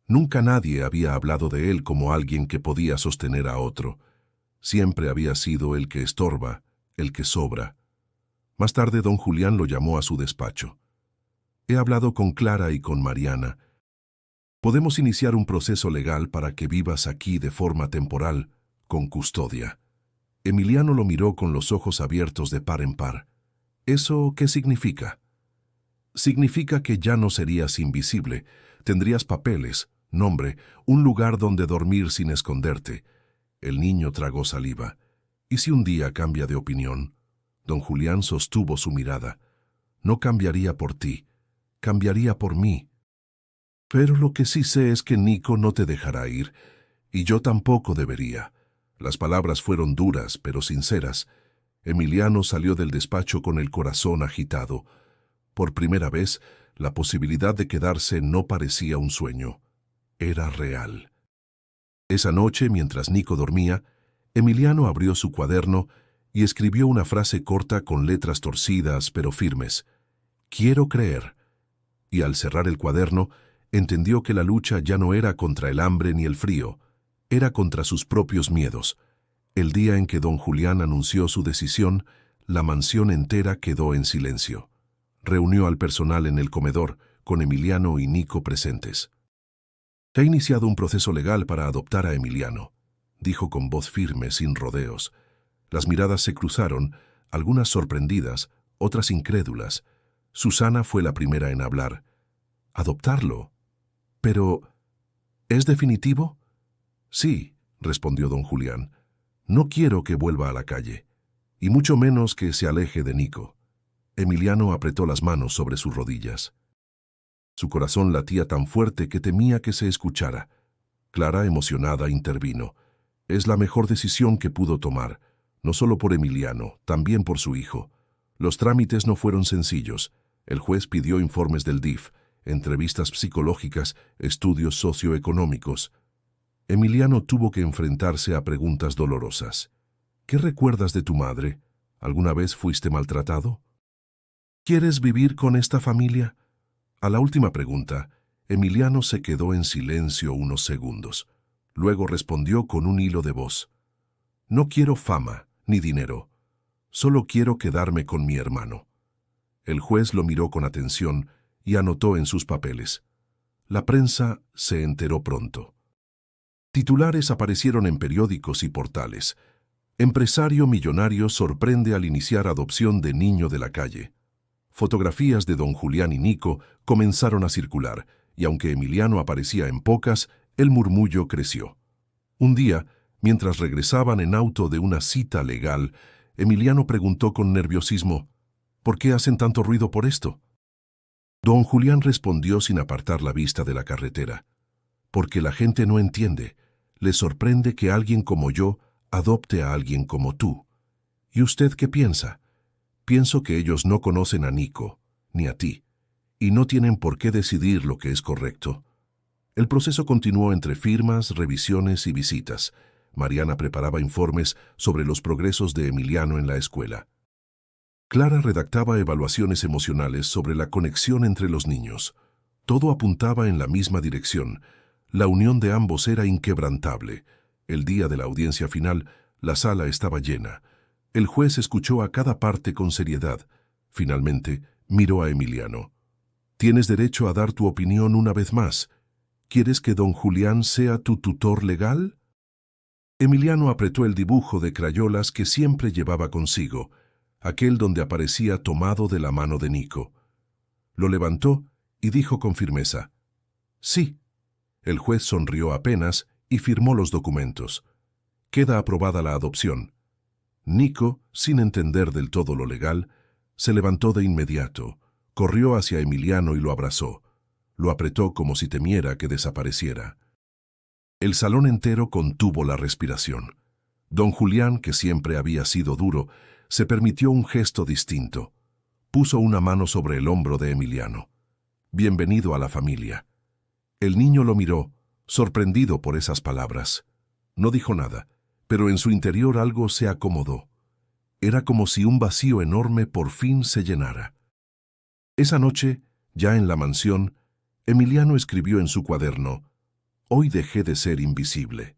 Nunca nadie había hablado de él como alguien que podía sostener a otro. Siempre había sido el que estorba, el que sobra. Más tarde don Julián lo llamó a su despacho. He hablado con Clara y con Mariana. Podemos iniciar un proceso legal para que vivas aquí de forma temporal, con custodia. Emiliano lo miró con los ojos abiertos de par en par. ¿Eso qué significa? Significa que ya no serías invisible. Tendrías papeles, nombre, un lugar donde dormir sin esconderte. El niño tragó saliva. ¿Y si un día cambia de opinión? Don Julián sostuvo su mirada. No cambiaría por ti, cambiaría por mí. Pero lo que sí sé es que Nico no te dejará ir, y yo tampoco debería. Las palabras fueron duras, pero sinceras. Emiliano salió del despacho con el corazón agitado. Por primera vez, la posibilidad de quedarse no parecía un sueño. Era real. Esa noche, mientras Nico dormía, Emiliano abrió su cuaderno y escribió una frase corta con letras torcidas pero firmes. «Quiero creer». Y al cerrar el cuaderno, entendió que la lucha ya no era contra el hambre ni el frío, era contra sus propios miedos. El día en que don Julián anunció su decisión, la mansión entera quedó en silencio. Reunió al personal en el comedor, con Emiliano y Nico presentes. «He iniciado un proceso legal para adoptar a Emiliano», dijo con voz firme, sin rodeos. Las miradas se cruzaron, algunas sorprendidas, otras incrédulas. Susana fue la primera en hablar. «¿Adoptarlo? Pero, ¿es definitivo?» «Sí», respondió don Julián. «No quiero que vuelva a la calle, y mucho menos que se aleje de Nico». Emiliano apretó las manos sobre sus rodillas. Su corazón latía tan fuerte que temía que se escuchara. Clara, emocionada, intervino. «Es la mejor decisión que pudo tomar, no solo por Emiliano, también por su hijo. Los trámites no fueron sencillos. El juez pidió informes del DIF, entrevistas psicológicas, estudios socioeconómicos. Emiliano tuvo que enfrentarse a preguntas dolorosas. ¿Qué recuerdas de tu madre? ¿Alguna vez fuiste maltratado? ¿Quieres vivir con esta familia?» A la última pregunta, Emiliano se quedó en silencio unos segundos. Luego respondió con un hilo de voz. «No quiero fama ni dinero. Solo quiero quedarme con mi hermano». El juez lo miró con atención y anotó en sus papeles. La prensa se enteró pronto. Titulares aparecieron en periódicos y portales. Empresario millonario sorprende al iniciar adopción de niño de la calle. Fotografías de don Julián y Nico comenzaron a circular, y aunque Emiliano aparecía en pocas, el murmullo creció. Un día, mientras regresaban en auto de una cita legal, Emiliano preguntó con nerviosismo, «¿Por qué hacen tanto ruido por esto?» Don Julián respondió sin apartar la vista de la carretera. «Porque la gente no entiende. Les sorprende que alguien como yo adopte a alguien como tú. ¿Y usted qué piensa? Pienso que ellos no conocen a Nico, ni a ti, y no tienen por qué decidir lo que es correcto». El proceso continuó entre firmas, revisiones y visitas. Mariana preparaba informes sobre los progresos de Emiliano en la escuela. Clara redactaba evaluaciones emocionales sobre la conexión entre los niños. Todo apuntaba en la misma dirección. La unión de ambos era inquebrantable. El día de la audiencia final, la sala estaba llena. El juez escuchó a cada parte con seriedad. Finalmente, miró a Emiliano. «Tienes derecho a dar tu opinión una vez más. ¿Quieres que don Julián sea tu tutor legal?» Emiliano apretó el dibujo de crayolas que siempre llevaba consigo, aquel donde aparecía tomado de la mano de Nico. Lo levantó y dijo con firmeza, «Sí». El juez sonrió apenas y firmó los documentos. «Queda aprobada la adopción». Nico, sin entender del todo lo legal, se levantó de inmediato, corrió hacia Emiliano y lo abrazó. Lo apretó como si temiera que desapareciera. El salón entero contuvo la respiración. Don Julián, que siempre había sido duro, se permitió un gesto distinto. Puso una mano sobre el hombro de Emiliano. «Bienvenido a la familia». El niño lo miró, sorprendido por esas palabras. No dijo nada, pero en su interior algo se acomodó. Era como si un vacío enorme por fin se llenara. Esa noche, ya en la mansión, Emiliano escribió en su cuaderno: «Hoy dejé de ser invisible».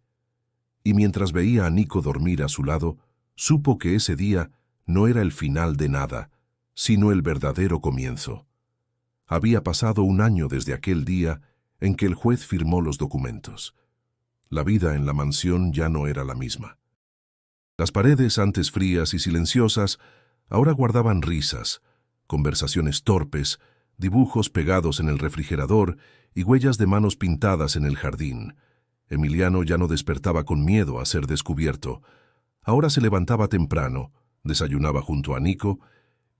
Y mientras veía a Nico dormir a su lado, supo que ese día no era el final de nada, sino el verdadero comienzo. Había pasado un año desde aquel día en que el juez firmó los documentos. La vida en la mansión ya no era la misma. Las paredes, antes frías y silenciosas, ahora guardaban risas, conversaciones torpes, dibujos pegados en el refrigerador y huellas de manos pintadas en el jardín. Emiliano ya no despertaba con miedo a ser descubierto. Ahora se levantaba temprano, desayunaba junto a Nico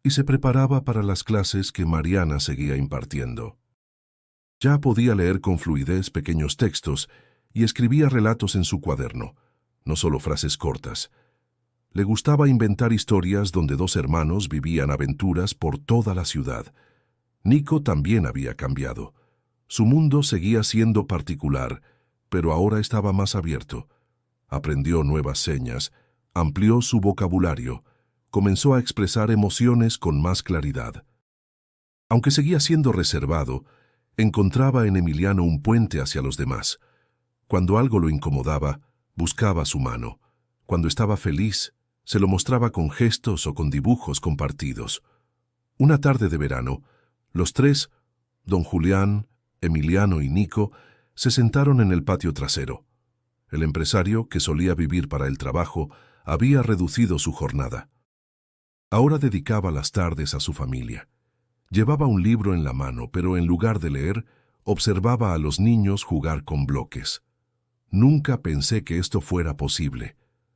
y se preparaba para las clases que Mariana seguía impartiendo. Ya podía leer con fluidez pequeños textos y escribía relatos en su cuaderno, no solo frases cortas. Le gustaba inventar historias donde dos hermanos vivían aventuras por toda la ciudad. Nico también había cambiado. Su mundo seguía siendo particular, pero ahora estaba más abierto. Aprendió nuevas señas, amplió su vocabulario, comenzó a expresar emociones con más claridad. Aunque seguía siendo reservado, encontraba en Emiliano un puente hacia los demás. Cuando algo lo incomodaba, buscaba su mano. Cuando estaba feliz, se lo mostraba con gestos o con dibujos compartidos. Una tarde de verano, los tres, don Julián, Emiliano y Nico, se sentaron en el patio trasero. El empresario, que solía vivir para el trabajo, había reducido su jornada. Ahora dedicaba las tardes a su familia. Llevaba un libro en la mano, pero en lugar de leer, observaba a los niños jugar con bloques. «Nunca pensé que esto fuera posible»,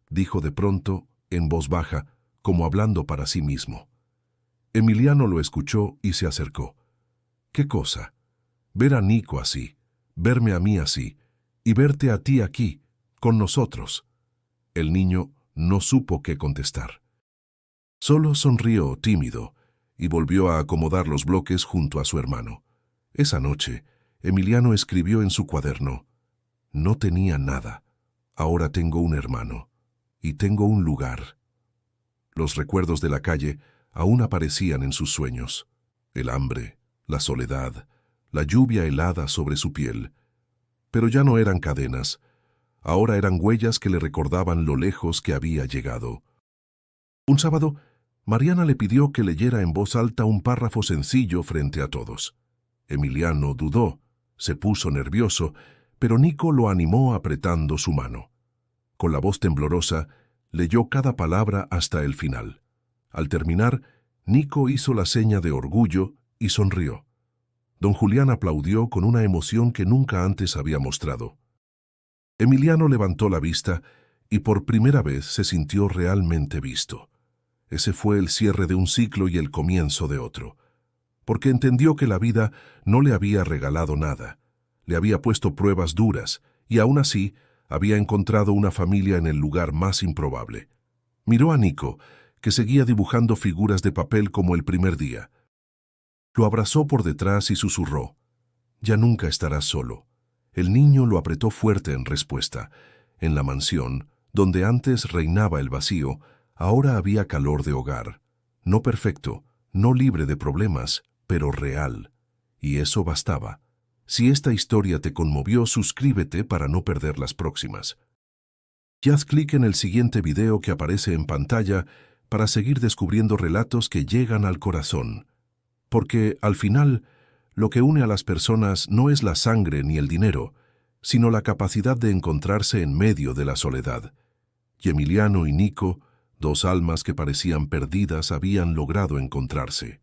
dijo de pronto, en voz baja, como hablando para sí mismo. Emiliano lo escuchó y se acercó. «¿Qué cosa?» «Ver a Nico así, verme a mí así, y verte a ti aquí, con nosotros». El niño no supo qué contestar. Solo sonrió tímido y volvió a acomodar los bloques junto a su hermano. Esa noche, Emiliano escribió en su cuaderno: «No tenía nada, ahora tengo un hermano, y tengo un lugar». Los recuerdos de la calle aún aparecían en sus sueños. El hambre, la soledad, la lluvia helada sobre su piel. Pero ya no eran cadenas, ahora eran huellas que le recordaban lo lejos que había llegado. Un sábado, Mariana le pidió que leyera en voz alta un párrafo sencillo frente a todos. Emiliano dudó, se puso nervioso, pero Nico lo animó apretando su mano. Con la voz temblorosa, leyó cada palabra hasta el final. Al terminar, Nico hizo la seña de orgullo y sonrió. Don Julián aplaudió con una emoción que nunca antes había mostrado. Emiliano levantó la vista y por primera vez se sintió realmente visto. Ese fue el cierre de un ciclo y el comienzo de otro, porque entendió que la vida no le había regalado nada, le había puesto pruebas duras y aún así había encontrado una familia en el lugar más improbable. Miró a Nico, que seguía dibujando figuras de papel como el primer día. Lo abrazó por detrás y susurró: «Ya nunca estarás solo». El niño lo apretó fuerte en respuesta. En la mansión, donde antes reinaba el vacío, ahora había calor de hogar. No perfecto, no libre de problemas, pero real. Y eso bastaba. Si esta historia te conmovió, suscríbete para no perder las próximas. Y haz clic en el siguiente video que aparece en pantalla para seguir descubriendo relatos que llegan al corazón. Porque, al final, lo que une a las personas no es la sangre ni el dinero, sino la capacidad de encontrarse en medio de la soledad. Y Emiliano y Nico, dos almas que parecían perdidas, habían logrado encontrarse.